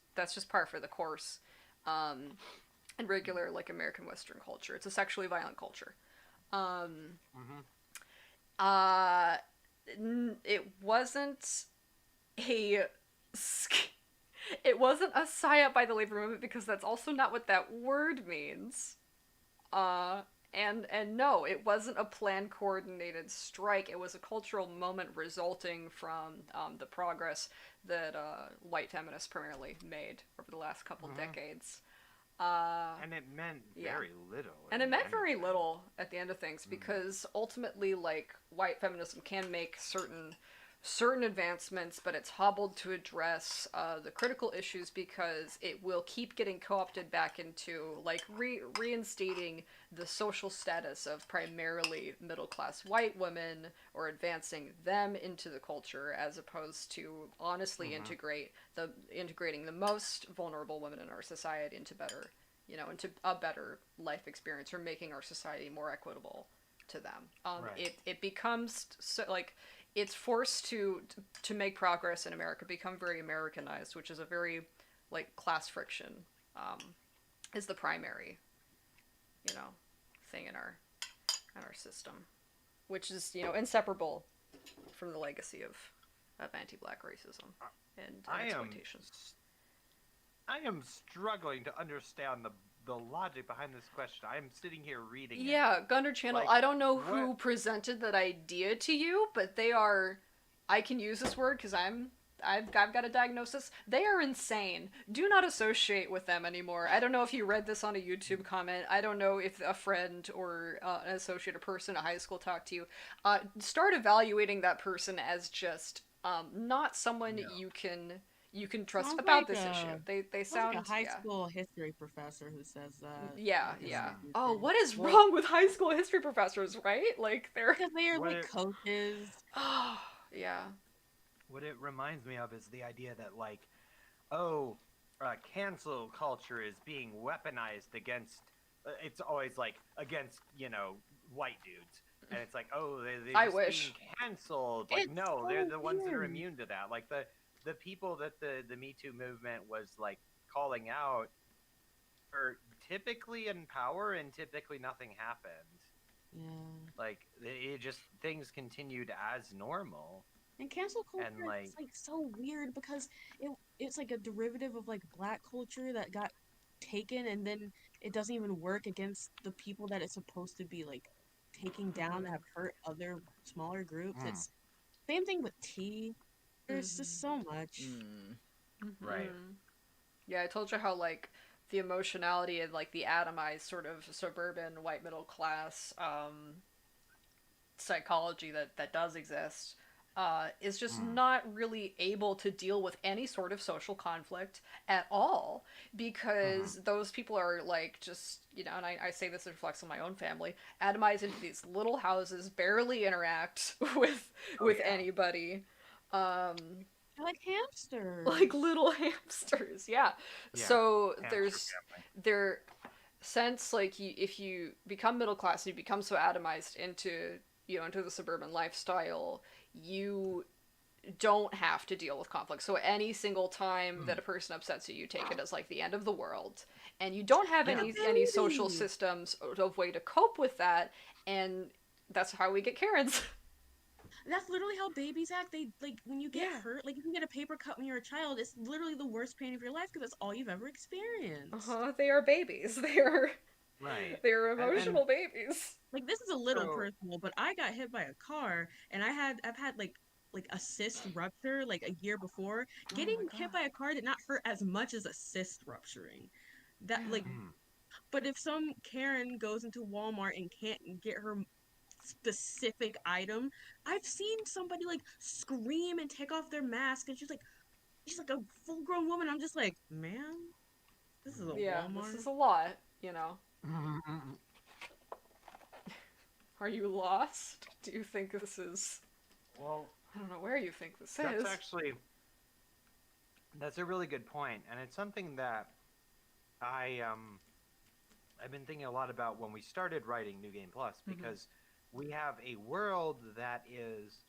par for the course in regular like American Western culture. It's a sexually violent culture. Uh, it wasn't a it wasn't a psyop by the labor movement because that's also not what that word means. And no, it wasn't a planned coordinated strike. It was a cultural moment resulting from the progress that white feminists primarily made over the last couple decades. And it meant yeah. very little. And in it meant very anything. little at the end of things because ultimately, like, white feminism can make certain advancements, but it's hobbled to address the critical issues because it will keep getting co-opted back into like reinstating the social status of primarily middle-class white women or advancing them into the culture as opposed to honestly integrating the most vulnerable women in our society into a better life experience or making our society more equitable to them. Right. It becomes so like it's forced to make progress in America become very Americanized, which is a very like class friction is the primary thing in our system, which is inseparable from the legacy of anti-black racism and I am exploitation. I am struggling to understand the logic behind this question. I am sitting here reading it. Yeah, Gunner Channel. Like, I don't know who what- presented that idea to you, but they are. I can use this word because I've got a diagnosis. They are insane. Do not associate with them anymore. I don't know if you read this on a YouTube comment. I don't know if a friend or an associate or person at high school talked to you. Start evaluating that person as just not someone No. you can trust Sounds about like this a- issue. They Sounds sound like a high yeah. school history professor who says that. Yeah, Like, yeah. it's Oh, stupid. what is Well- wrong with high school history professors, right? Like they're Because they are What like it- coaches. oh, yeah. What it reminds me of is the idea that, like, oh, cancel culture is being weaponized against. It's always like against, white dudes, and it's like, oh, they're I just wish. being canceled. Like, It's no, so they're the ones that are weird. immune to that. Like the people that the Me Too movement was like calling out are typically in power, and typically nothing happened. Yeah. Like it just things continued as normal. And cancel culture And, is like- like so weird because it's like a derivative of like black culture that got taken and then it doesn't even work against the people that it's supposed to be like taking down that have hurt other smaller groups. Mm. It's same thing with tea. There's just so much. Right. Mhm. Yeah, I told you how like the emotionality and like the atomized sort of suburban white middle class psychology that does exist is just not really able to deal with any sort of social conflict at all because those people are like just and I say this reflects on my own family, atomized into these little houses, barely interact with yeah. anybody. They're like hamsters. Like little hamsters, yeah. Yeah, So hamster there's family. since like if you become middle class and you become so atomized into into the suburban lifestyle, you don't have to deal with conflict. So any single time that a person upsets you, you take it as like the end of the world, and you don't have Yeah. any social Baby. systems of way to cope with that, and that's how we get Karens. That's literally how babies act. They like when you get Yeah. hurt, like you can get a paper cut when you're a child. It's literally the worst pain of your life because that's all you've ever experienced. They are babies. Right. They are And- emotional babies. Like this is a little So- personal, but I got hit by a car and I've had like a cyst rupture like a year before. Getting my hit God. by a car did not hurt as much as a cyst rupturing. That Yeah. like Mm. but if some Karen goes into Walmart and can't get her specific item, I've seen somebody like scream and take off their mask and she's like a full grown woman. I'm just like, man, this is a Yeah, Walmart. this is a lot, Are you lost? Do you think this is... Well, I don't know where you think this that's is. actually that's a really good point, and it's something that I've been thinking a lot about when we started writing New Game Plus because we have a world that is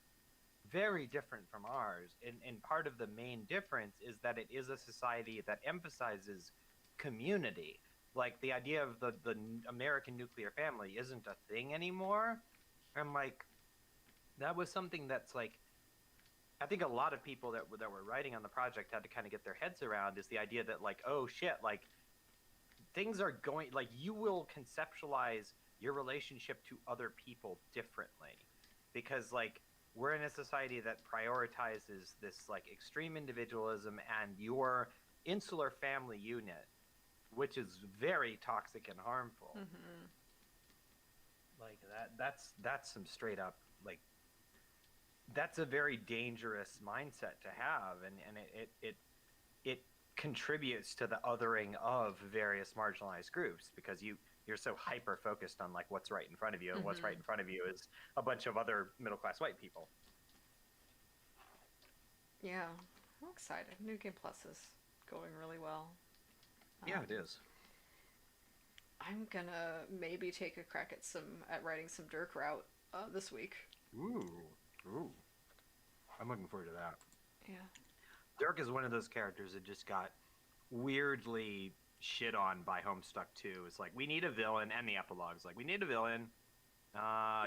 very different from ours, and part of the main difference is that it is a society that emphasizes community. Like the idea of the American nuclear family isn't a thing anymore, and like that was something that's like I think a lot of people that were writing on the project had to kind of get their heads around is the idea that like, oh shit, like things are going like you will conceptualize your relationship to other people differently because like we're in a society that prioritizes this like extreme individualism and your insular family unit, which is very toxic and harmful. Mhm. Like that's some straight up like that's a very dangerous mindset to have, and it contributes to the othering of various marginalized groups because you're so hyper focused on like what's right in front of you, and what's right in front of you is a bunch of other middle class white people. Yeah, I'm excited. New Game Plus is going really well. It is. I'm gonna maybe take a crack at writing some Dirk Route this week. Ooh. I'm looking forward to that. Yeah. Dirk is one of those characters that just got weirdly shit on by Homestuck 2. It's like, we need a villain, and the epilogue's like, we need a villain,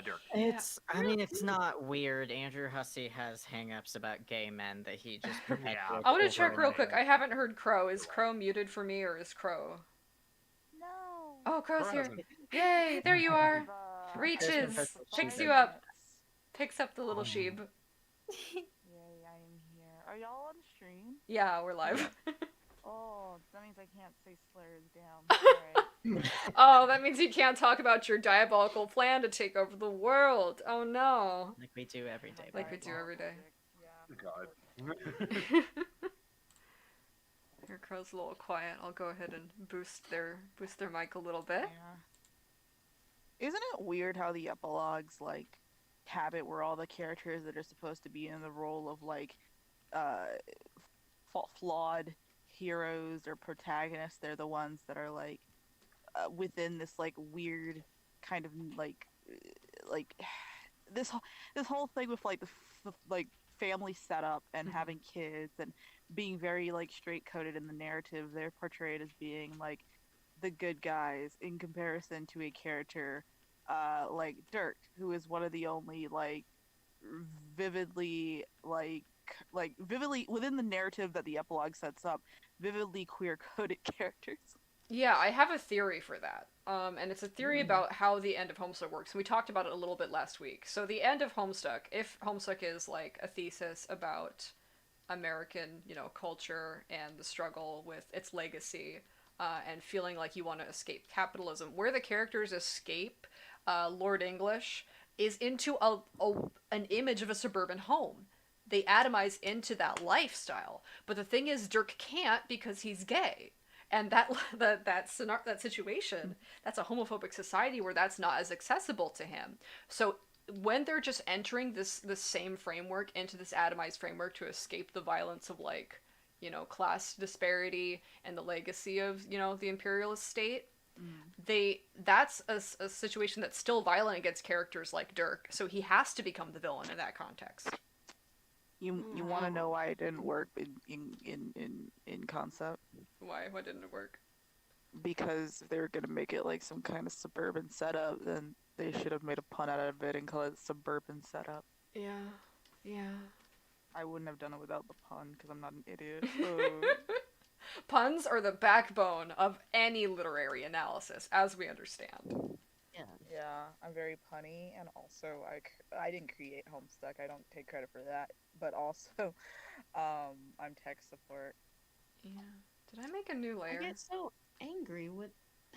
Dirk. It's, I mean, it's not weird. Andrew Hussey has hang-ups about gay men that he just perpetuates. I want to over check and real over. quick. I haven't heard Crow. Is Crow muted for me, or is Crow? No. Oh, Crow's Crow here. hasn't- Yay! There you are. I've, Reaches. There's no Picks sheep. you up. Picks up the little sheep. Yay, I am here. Are y'all on stream? Yeah, we're live. Oh, that means I can't say slurs. Damn. Alright. Oh, that means you can't talk about your diabolical plan to take over the world. Oh no. Like we do every day. Like we Brian. do every day. Yeah. God. Your Crow's a little quiet. I'll go ahead and boost their mic a little bit. Yeah. Isn't it weird how the epilogues like have it where all the characters that are supposed to be in the role of like flawed heroes or protagonists, they're the ones that are like within this like weird kind of like this whole thing with like the like family setup and having kids and being very like straight coded in the narrative. They're portrayed as being like the good guys in comparison to a character like Dirk, who is one of the only like vividly vividly within the narrative that the epilogue sets up, vividly queer coded characters. Yeah, I have a theory for that. And it's a theory about how the end of Homestuck works. We talked about it a little bit last week. So the end of Homestuck, if Homestuck is like a thesis about American, culture and the struggle with its legacy, and feeling like you want to escape capitalism, where the characters escape, Lord English is into an image of a suburban home. They atomize into that lifestyle. But the thing is, Dirk can't because he's gay. And that situation, that's a homophobic society where that's not as accessible to him. So when they're just entering this same framework into this atomized framework to escape the violence of like, class disparity and the legacy of, the imperialist state, that's a situation that's still violent against characters like Dirk. So he has to become the villain in that context. You want to know why it didn't work in concept? Why? Why didn't it work? Because if they were gonna make it like some kind of suburban setup, then they should have made a pun out of it and call it suburban setup. Yeah. Yeah. I wouldn't have done it without the pun because I'm not an idiot. Puns are the backbone of any literary analysis, as we understand. Yeah, I'm very punny, and also I didn't create Homestuck. I don't take credit for that, but also, I'm tech support. Yeah. Did I make a new layer? I get so angry with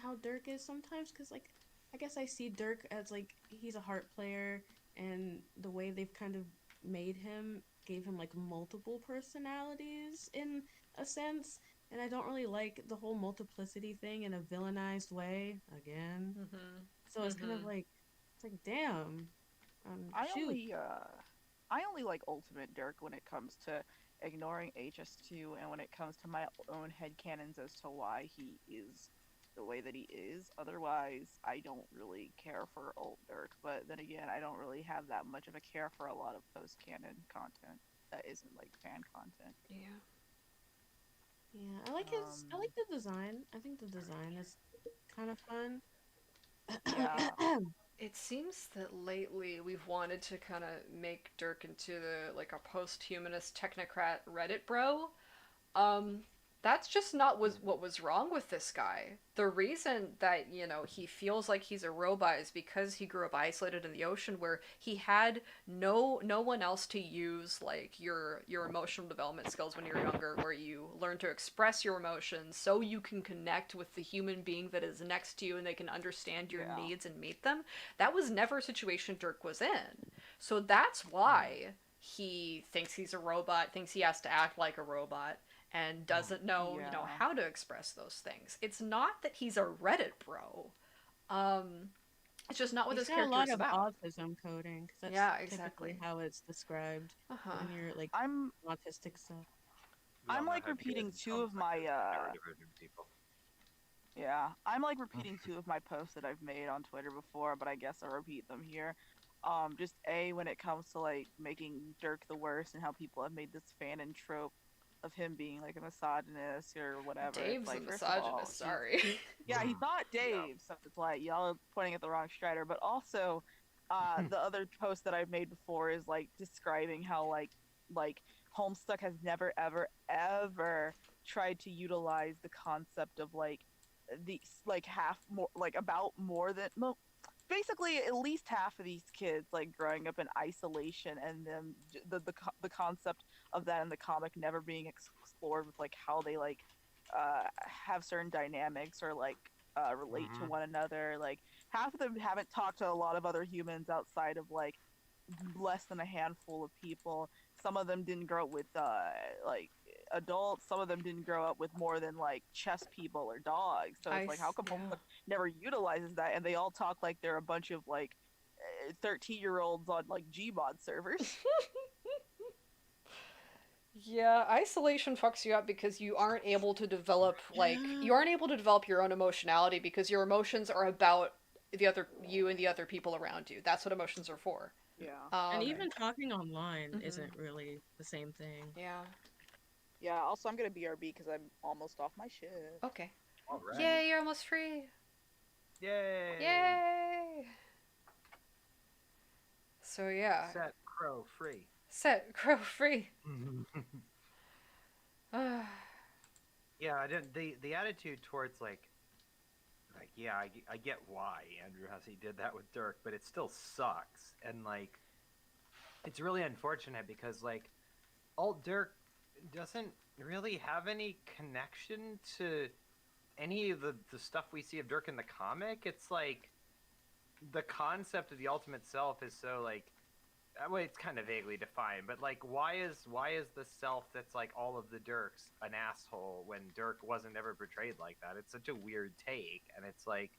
how Dirk is sometimes because, like, I guess I see Dirk as, like, he's a harp player, and the way they've kind of made him gave him, like, multiple personalities in a sense, and I don't really like the whole multiplicity thing in a villainized way, again. Mm-hmm. So it's kind of like, it's like, damn. I shoot. only like Ultimate Dirk when it comes to ignoring HS2 and when it comes to my own headcanons as to why he is the way that he is. Otherwise, I don't really care for old Dirk. But then again, I don't really have that much of a care for a lot of post-canon content that isn't like fan content. Yeah. Yeah, I like his. I like the design. I think the design is kind of fun. Yeah. It seems that lately we've wanted to kind of make Dirk into a post-humanist technocrat Reddit bro. That's just not what was wrong with this guy. The reason that, he feels like he's a robot is because he grew up isolated in the ocean where he had no one else to use, like, your emotional development skills when you're younger, where you learn to express your emotions so you can connect with the human being that is next to you and they can understand your needs and meet them. That was never a situation Dirk was in. So that's why he thinks he's a robot, thinks he has to act like a robot, and doesn't know, how to express those things. It's not that he's a Reddit bro. It's just not what He's this got a character's lot about. of autism coding. 'Cause that's Yeah, typically exactly. how it's described when you're like I'm autistic stuff. We all I'm know like how to get repeating in two of conflict my with neurodivergent people. yeah, I'm like repeating two of my posts that I've made on Twitter before, but I guess I'll repeat them here. Just when it comes to like making Dirk the worst and how people have made this fanon trope of him being like a misogynist or whatever. Dave's it's like, a first of all, misogynist, sorry. yeah, he's not Dave, so it's like y'all are pointing at the wrong Strider. But also, the other post that I've made before is like describing how like Homestuck has never ever ever tried to utilize the concept of like the like half more like about more than basically at least half of these kids like growing up in isolation, and then the concept of that in the comic never being explored with like how they like have certain dynamics or like relate to Mhm. one another. Like half of them haven't talked to a lot of other humans outside of like less than a handful of people. Some of them didn't grow up with like adults. Some of them didn't grow up with more than like chess people or dogs. So it's like how come yeah. Homestuck never utilizes that? And they all talk like they're a bunch of like 13-year-olds on like Gmod servers. Yeah, isolation fucks you up because you aren't able to develop Yeah. you aren't able to develop your own emotionality because your emotions are about the other you and the other people around you. That's what emotions are for. Yeah. And Um, even talking online Mhm. isn't really the same thing. yeah. Yeah. Also, I'm gonna BRB because I'm almost off my shift. Okay. All right. Yay, you're almost free. Yay! Yay. So yeah, Set Crow free. set Crow free. Ah, Yeah, I didn't. The attitude towards like yeah, I get why Andrew Hussey did that with Dirk, but it still sucks, and like it's really unfortunate because like Alt Dirk doesn't really have any connection to any of the stuff we see of Dirk in the comic. It's like the concept of the ultimate self is so like well, it's kind of vaguely defined, but like why is the self that's like all of the Dirks an asshole when Dirk wasn't ever portrayed like that? It's such a weird take, and it's like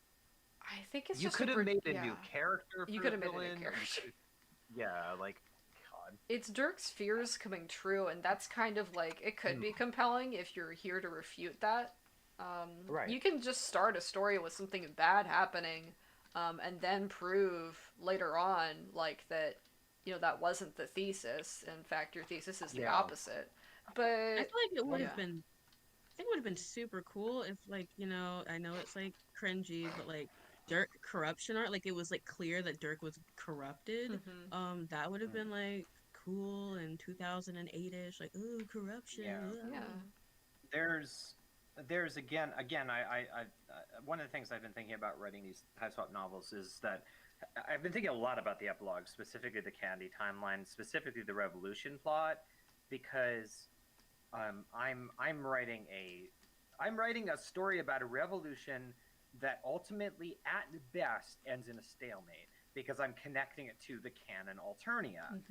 I think it's you just could have made a yeah. new character. You for could have the made a new villain, or you character. could- Yeah, like God. It's Dirk's fears coming true, and that's kind of like it could be compelling if you're here to refute that. Right. You can just start a story with something bad happening, and then prove later on like that that wasn't the thesis. In fact, your thesis is the Yeah. opposite. But I feel like it would have yeah. been. I think it would have been super cool if, like, I know it's like cringy, but like Dirk corruption art, like it was like clear that Dirk was corrupted. Mhm. That would have been like cool in 2008ish, like ooh corruption. Yeah. ooh. Yeah. There's again one of the things I've been thinking about writing these time swap novels is that I've been thinking a lot about the epilogue, specifically the Candy timeline, specifically the Revolution plot, because I'm writing a story about a revolution that ultimately, at best, ends in a stalemate because I'm connecting it to the canon Alternia.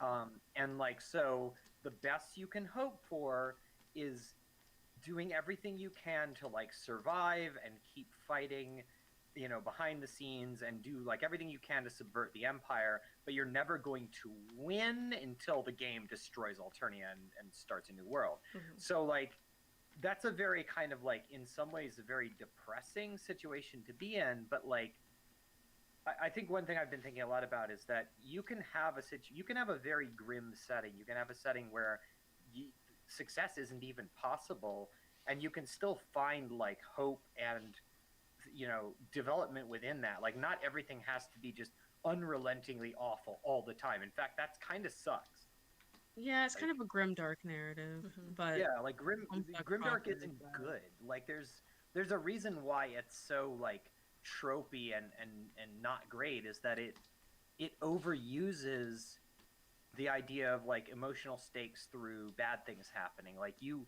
Mhm. And like so, the best you can hope for is doing everything you can to like survive and keep fighting behind the scenes and do like everything you can to subvert the empire, but you're never going to win until the game destroys Alternia and starts a new world. Mhm. So like that's a very kind of like in some ways a very depressing situation to be in, but like I think one thing I've been thinking a lot about is that you can have a very grim setting. You can have a setting where success isn't even possible, and you can still find like hope and development within that. Like not everything has to be just unrelentingly awful all the time. In fact, that's kind of sucks. Yeah, it's kind of a grim dark narrative, Mhm. but Yeah, like Homestuck Grimdark proper isn't is that. good. Like there's a reason why it's so like tropey and not great is that it overuses the idea of like emotional stakes through bad things happening. Like you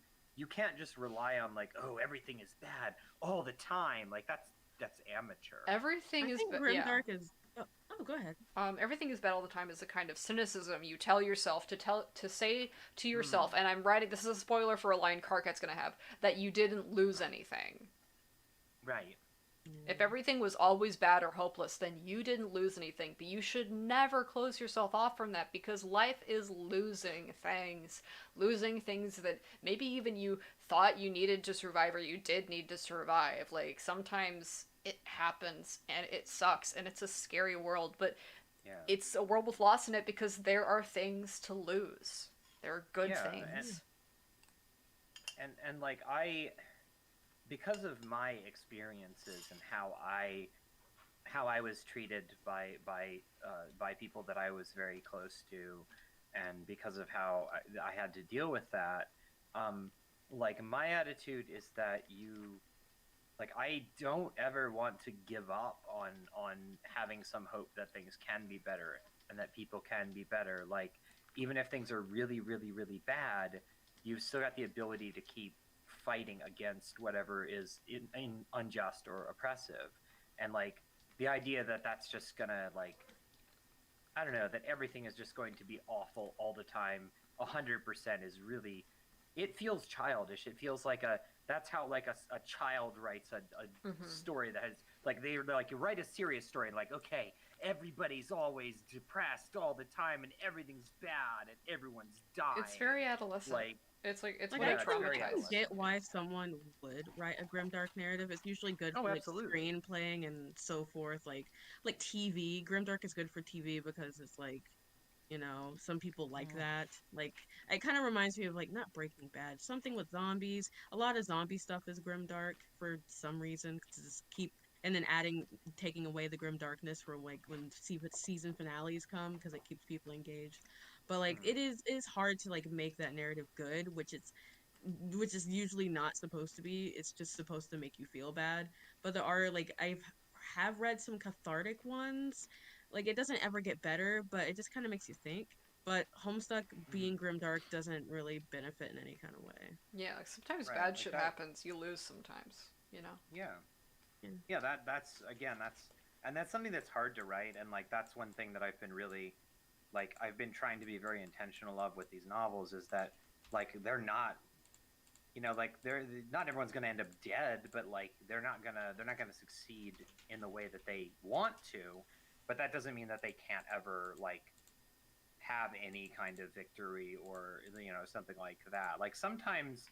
can't just rely on like, oh, everything is bad all the time. Like that's amateur. Everything I is think yeah. Grimdark is. Oh, go ahead. Everything is bad all the time is a kind of cynicism you tell yourself to say to yourself, and I'm writing this is a spoiler for a line Karkat's gonna have, that you didn't lose anything. Right. If everything was always bad or hopeless, then you didn't lose anything. But you should never close yourself off from that because life is losing things that maybe even you thought you needed to survive or you did need to survive. Like sometimes it happens and it sucks and it's a scary world, but Yeah. it's a world with loss in it because there are things to lose. There are good Yeah, things. And like because of my experiences and how I how I was treated by people that I was very close to, and because of how I had to deal with that, like my attitude is that like I don't ever want to give up on having some hope that things can be better and that people can be better. Like even if things are really, really, really bad, you've still got the ability to keep fighting against whatever is unjust or oppressive, and like the idea that that's just gonna like I don't know that everything is just going to be awful all the time 100% is really it feels childish. It feels like a that's how like a child writes a story that has like they're like you write a serious story and like okay everybody's always depressed all the time and everything's bad and everyone's dying. It's very adolescent. Like it's Like, what I it can traumatized. get why someone would write a grimdark narrative. It's usually good Oh, for like absolutely. screenplaying and so forth. Like TV. Grimdark is good for TV because it's like, you know, some people like that. Like, it kind of reminds me of like not Breaking Bad, something with zombies. A lot of zombie stuff is grimdark for some reason. 'Cause it's keep and then taking away the grim darkness for like when season finales come because it keeps people engaged. But like it is hard to like make that narrative good, which is usually not supposed to be. It's just supposed to make you feel bad. But there are like have read some cathartic ones. Like it doesn't ever get better, but it just kind of makes you think. But Homestuck being grimdark doesn't really benefit in any kind of way. Yeah, like sometimes Right, bad like shit that. happens. You lose sometimes, you know. Yeah. Yeah. Yeah, that's again that's something that's hard to write, and like that's one thing that I've been really like I've been trying to be very intentional of with these novels is that like they're not like they're not everyone's going to end up dead, but like they're not gonna succeed in the way that they want to, but that doesn't mean that they can't ever like have any kind of victory or something like that. Like sometimes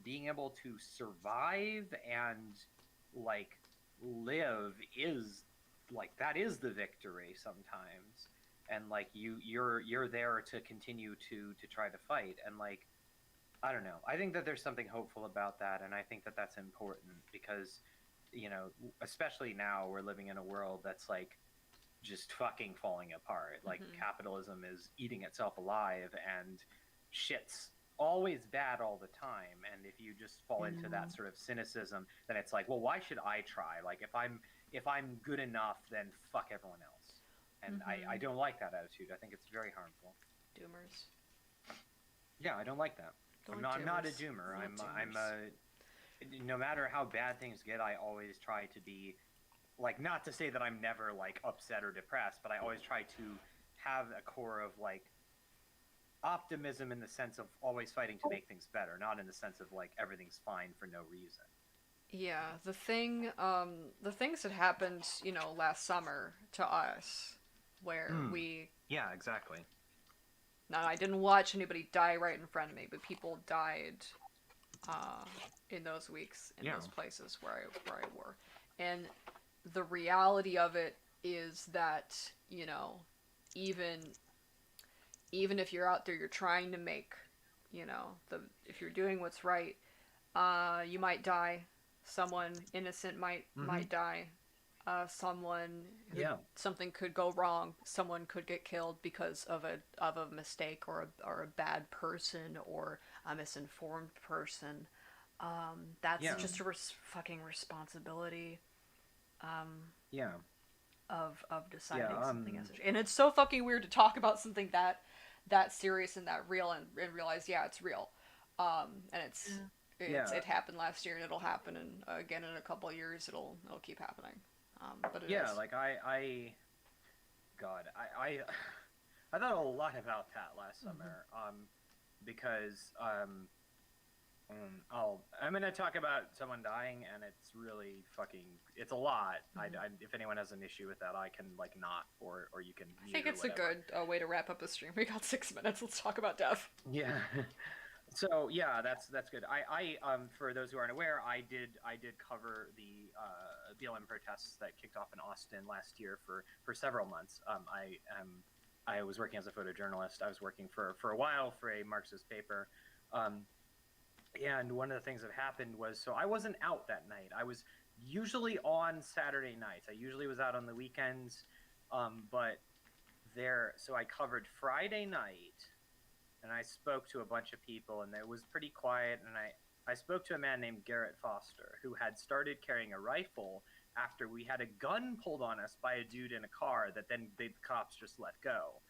being able to survive and like live is like that is the victory sometimes, and like you're there to continue to try to fight, and like I don't know, I think that there's something hopeful about that, and I think that that's important because especially now we're living in a world that's like just fucking falling apart. Like capitalism is eating itself alive and shit's always bad all the time. And if you just fall into that sort of cynicism, then it's like, well, why should I try? Like if I'm good enough, then fuck everyone else. And I don't like that attitude. I think it's very harmful. Doomers. Yeah, I don't like that. Don't I'm like not a doomers. doomer. Not I'm doomers. no matter how bad things get, I always try to be like not to say that I'm never like upset or depressed, but I always try to have a core of like optimism in the sense of always fighting to make things better, not in the sense of like everything's fine for no reason. Yeah, the things that happened, last summer to us, where we. Yeah, exactly. Now, I didn't watch anybody die right in front of me, but people died in those weeks in those places where I were, and the reality of it is that even if you're out there, you're trying to make if you're doing what's right, you might die. Someone innocent might die. Something could go wrong. Someone could get killed because of a mistake or a bad person or a misinformed person. That's just a fucking responsibility. Yeah. Of deciding something as and it's so fucking weird to talk about something that serious and that real and realize it's real. And it happened last year and it'll happen and again in a couple of years it'll keep happening. But it is. Like I thought a lot about that last summer because I'm gonna talk about someone dying and it's really it's a lot. If anyone has an issue with that, I can like not or you can. I think it's a good way to wrap up the stream. We got 6 minutes. Let's talk about death. Yeah. So yeah, that's good. I for those who aren't aware, I did cover the BLM protests that kicked off in Austin last year for several months. I was working as a photojournalist. I was working for a while for a Marxist paper. And one of the things that happened was, so I wasn't out that night. I was usually on Saturday nights. I usually was out on the weekends, but so I covered Friday night, and I spoke to a bunch of people, and it was pretty quiet. And I spoke to a man named Garrett Foster, who had started carrying a rifle after we had a gun pulled on us by a dude in a car that then the cops just let go.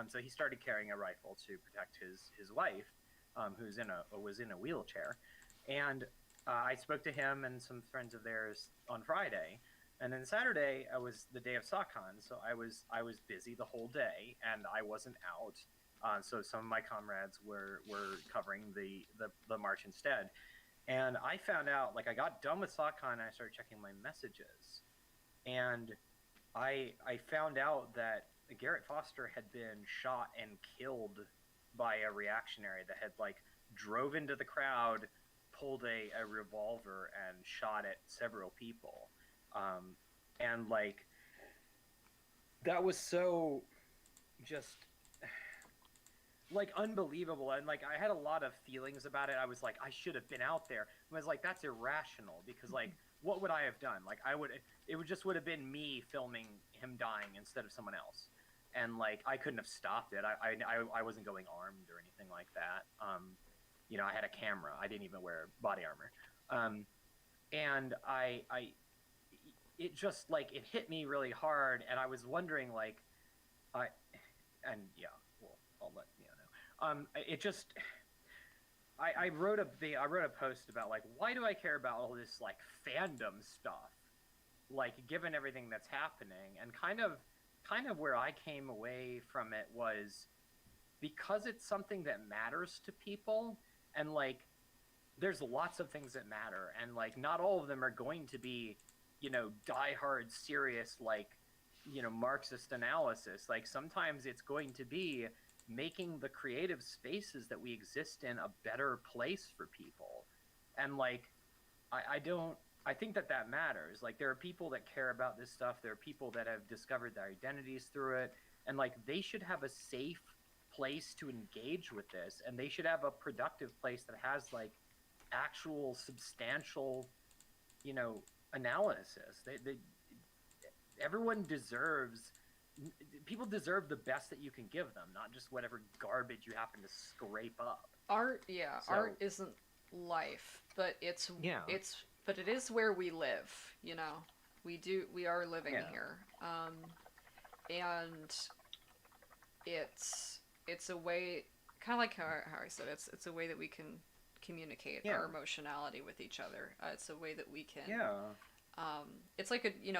So he started carrying a rifle to protect his wife, who's was in a wheelchair, and I spoke to him and some friends of theirs on Friday, and then Saturday was the day of SOCCON, so I was busy the whole day and I wasn't out. So some of my comrades were covering the march instead, and I found out, like, I got done with SOCCON and I started checking my messages, and I found out that Garrett Foster had been shot and killed by a reactionary that had like drove into the crowd, pulled a revolver and shot at several people, and like that was so just like unbelievable. And like I had a lot of feelings about it. I was like, I should have been out there. I was like, that's irrational, because like what would I have done? Like it would have been me filming him dying instead of someone else, and like I couldn't have stopped it. I wasn't going armed or anything like that. You know, I had a camera. I didn't even wear body armor. And it just like it hit me really hard, and I was wondering like, well, I'll let you know. It just, I wrote a post about like, why do I care about all this like fandom stuff, like given everything that's happening, and kind of where I came away from it was because it's something that matters to people, and like there's lots of things that matter, and like not all of them are going to be, you know, diehard serious like, you know, Marxist analysis. Like sometimes it's going to be making the creative spaces that we exist in a better place for people. And like I think that matters. Like there are people that care about this stuff, there are people that have discovered their identities through it, and like they should have a safe place to engage with this, and they should have a productive place that has like actual substantial, you know, analysis. Everyone deserves, people deserve the best that you can give them, not just whatever garbage you happen to scrape up. Art isn't life, but but it is where we live, you know. We are living here. And it's a way, kind of like how I said, it's a way that we can communicate our emotionality with each other. It's a way that we can it's like you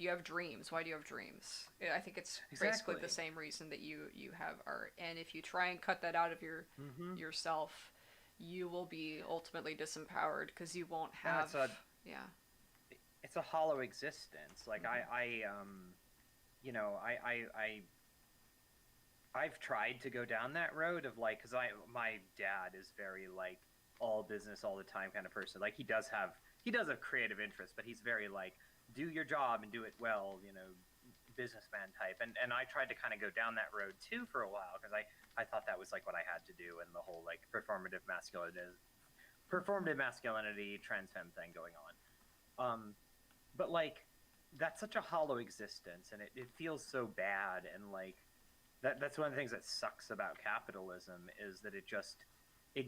have dreams. Why do you have dreams? I think it's basically the same reason that you have art. And if you try and cut that out of yourself, you will be ultimately disempowered, because you won't have it's a hollow existence. Like I've tried to go down that road of like, because my dad is very like all business all the time kind of person. Like he does have creative interests, but he's very like, do your job and do it well, you know, businessman type. And I tried to kind of go down that road too for a while, because I thought that was like what I had to do, and the whole like performative masculinity trans femme thing going on. But like that's such a hollow existence, and it feels so bad. And like that's one of the things that sucks about capitalism, is that it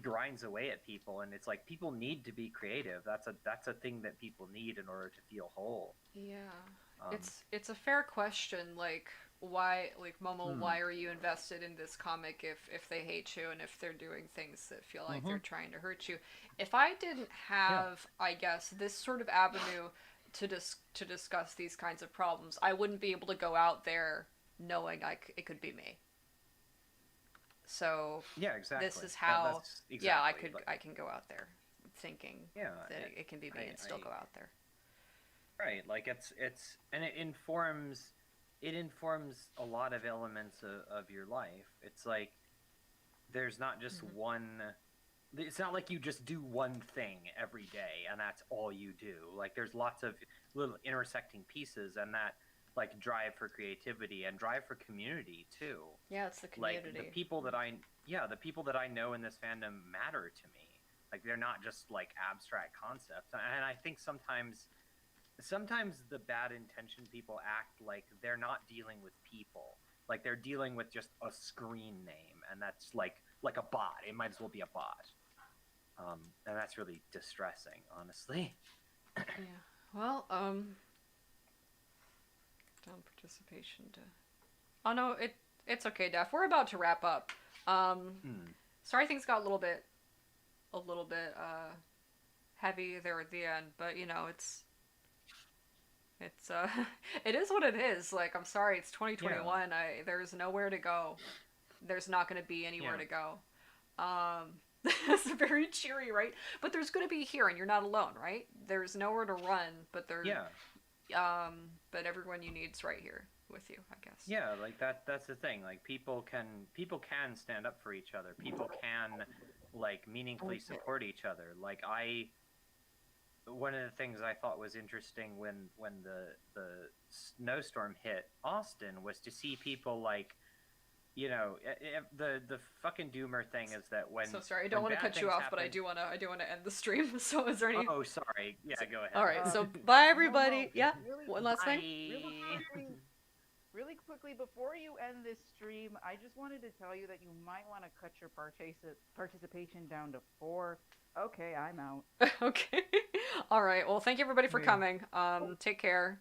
grinds away at people, and it's like people need to be creative. That's a thing that people need in order to feel whole. Yeah. It's a fair question, like why, like Momo, why are you invested in this comic if they hate you and if they're doing things that feel like they're trying to hurt you? If I didn't have, I guess, this sort of avenue to discuss these kinds of problems, I wouldn't be able to go out there knowing it could be me. So yeah, exactly. This is how I can go out there thinking that it can be me and still go out there. Right, like it's and it informs a lot of elements of your life. It's like there's not just one. It's not like you just do one thing every day and that's all you do. Like there's lots of little intersecting pieces, and that like drive for creativity and drive for community too. Yeah, it's the community. Like the people that I know in this fandom matter to me. Like they're not just like abstract concepts. And I think sometimes sometimes the bad intention people act like they're not dealing with people, like they're dealing with just a screen name, and that's like a bot. It might as well be a bot, and that's really distressing, honestly. Yeah. Well, down participation to. Oh no, it's okay, Def. We're about to wrap up. Sorry things got a little bit heavy there at the end, but you know it's it is what it is. Like, I'm sorry, it's 2021. There's nowhere to go. There's not going to be anywhere to go. It's very cheery, right? But there's going to be here, and you're not alone, right? There's nowhere to run, but but everyone you need's right here with you, I guess. Yeah, like that's the thing. Like people can stand up for each other. People can like meaningfully support each other. Like one of the things I thought was interesting when the snowstorm hit Austin was to see people like, you know, the fucking doomer thing is that when. So sorry, I don't want to cut you off, but I do want to end the stream. So is there any? Oh, sorry. Yeah, go ahead. All right. So bye everybody. No, Yeah. really, One last thing. really quickly, before you end this stream, I just wanted to tell you that you might want to cut your participation down to 4. Okay, I'm out. Okay. All right. Well, thank you everybody for coming. Take care.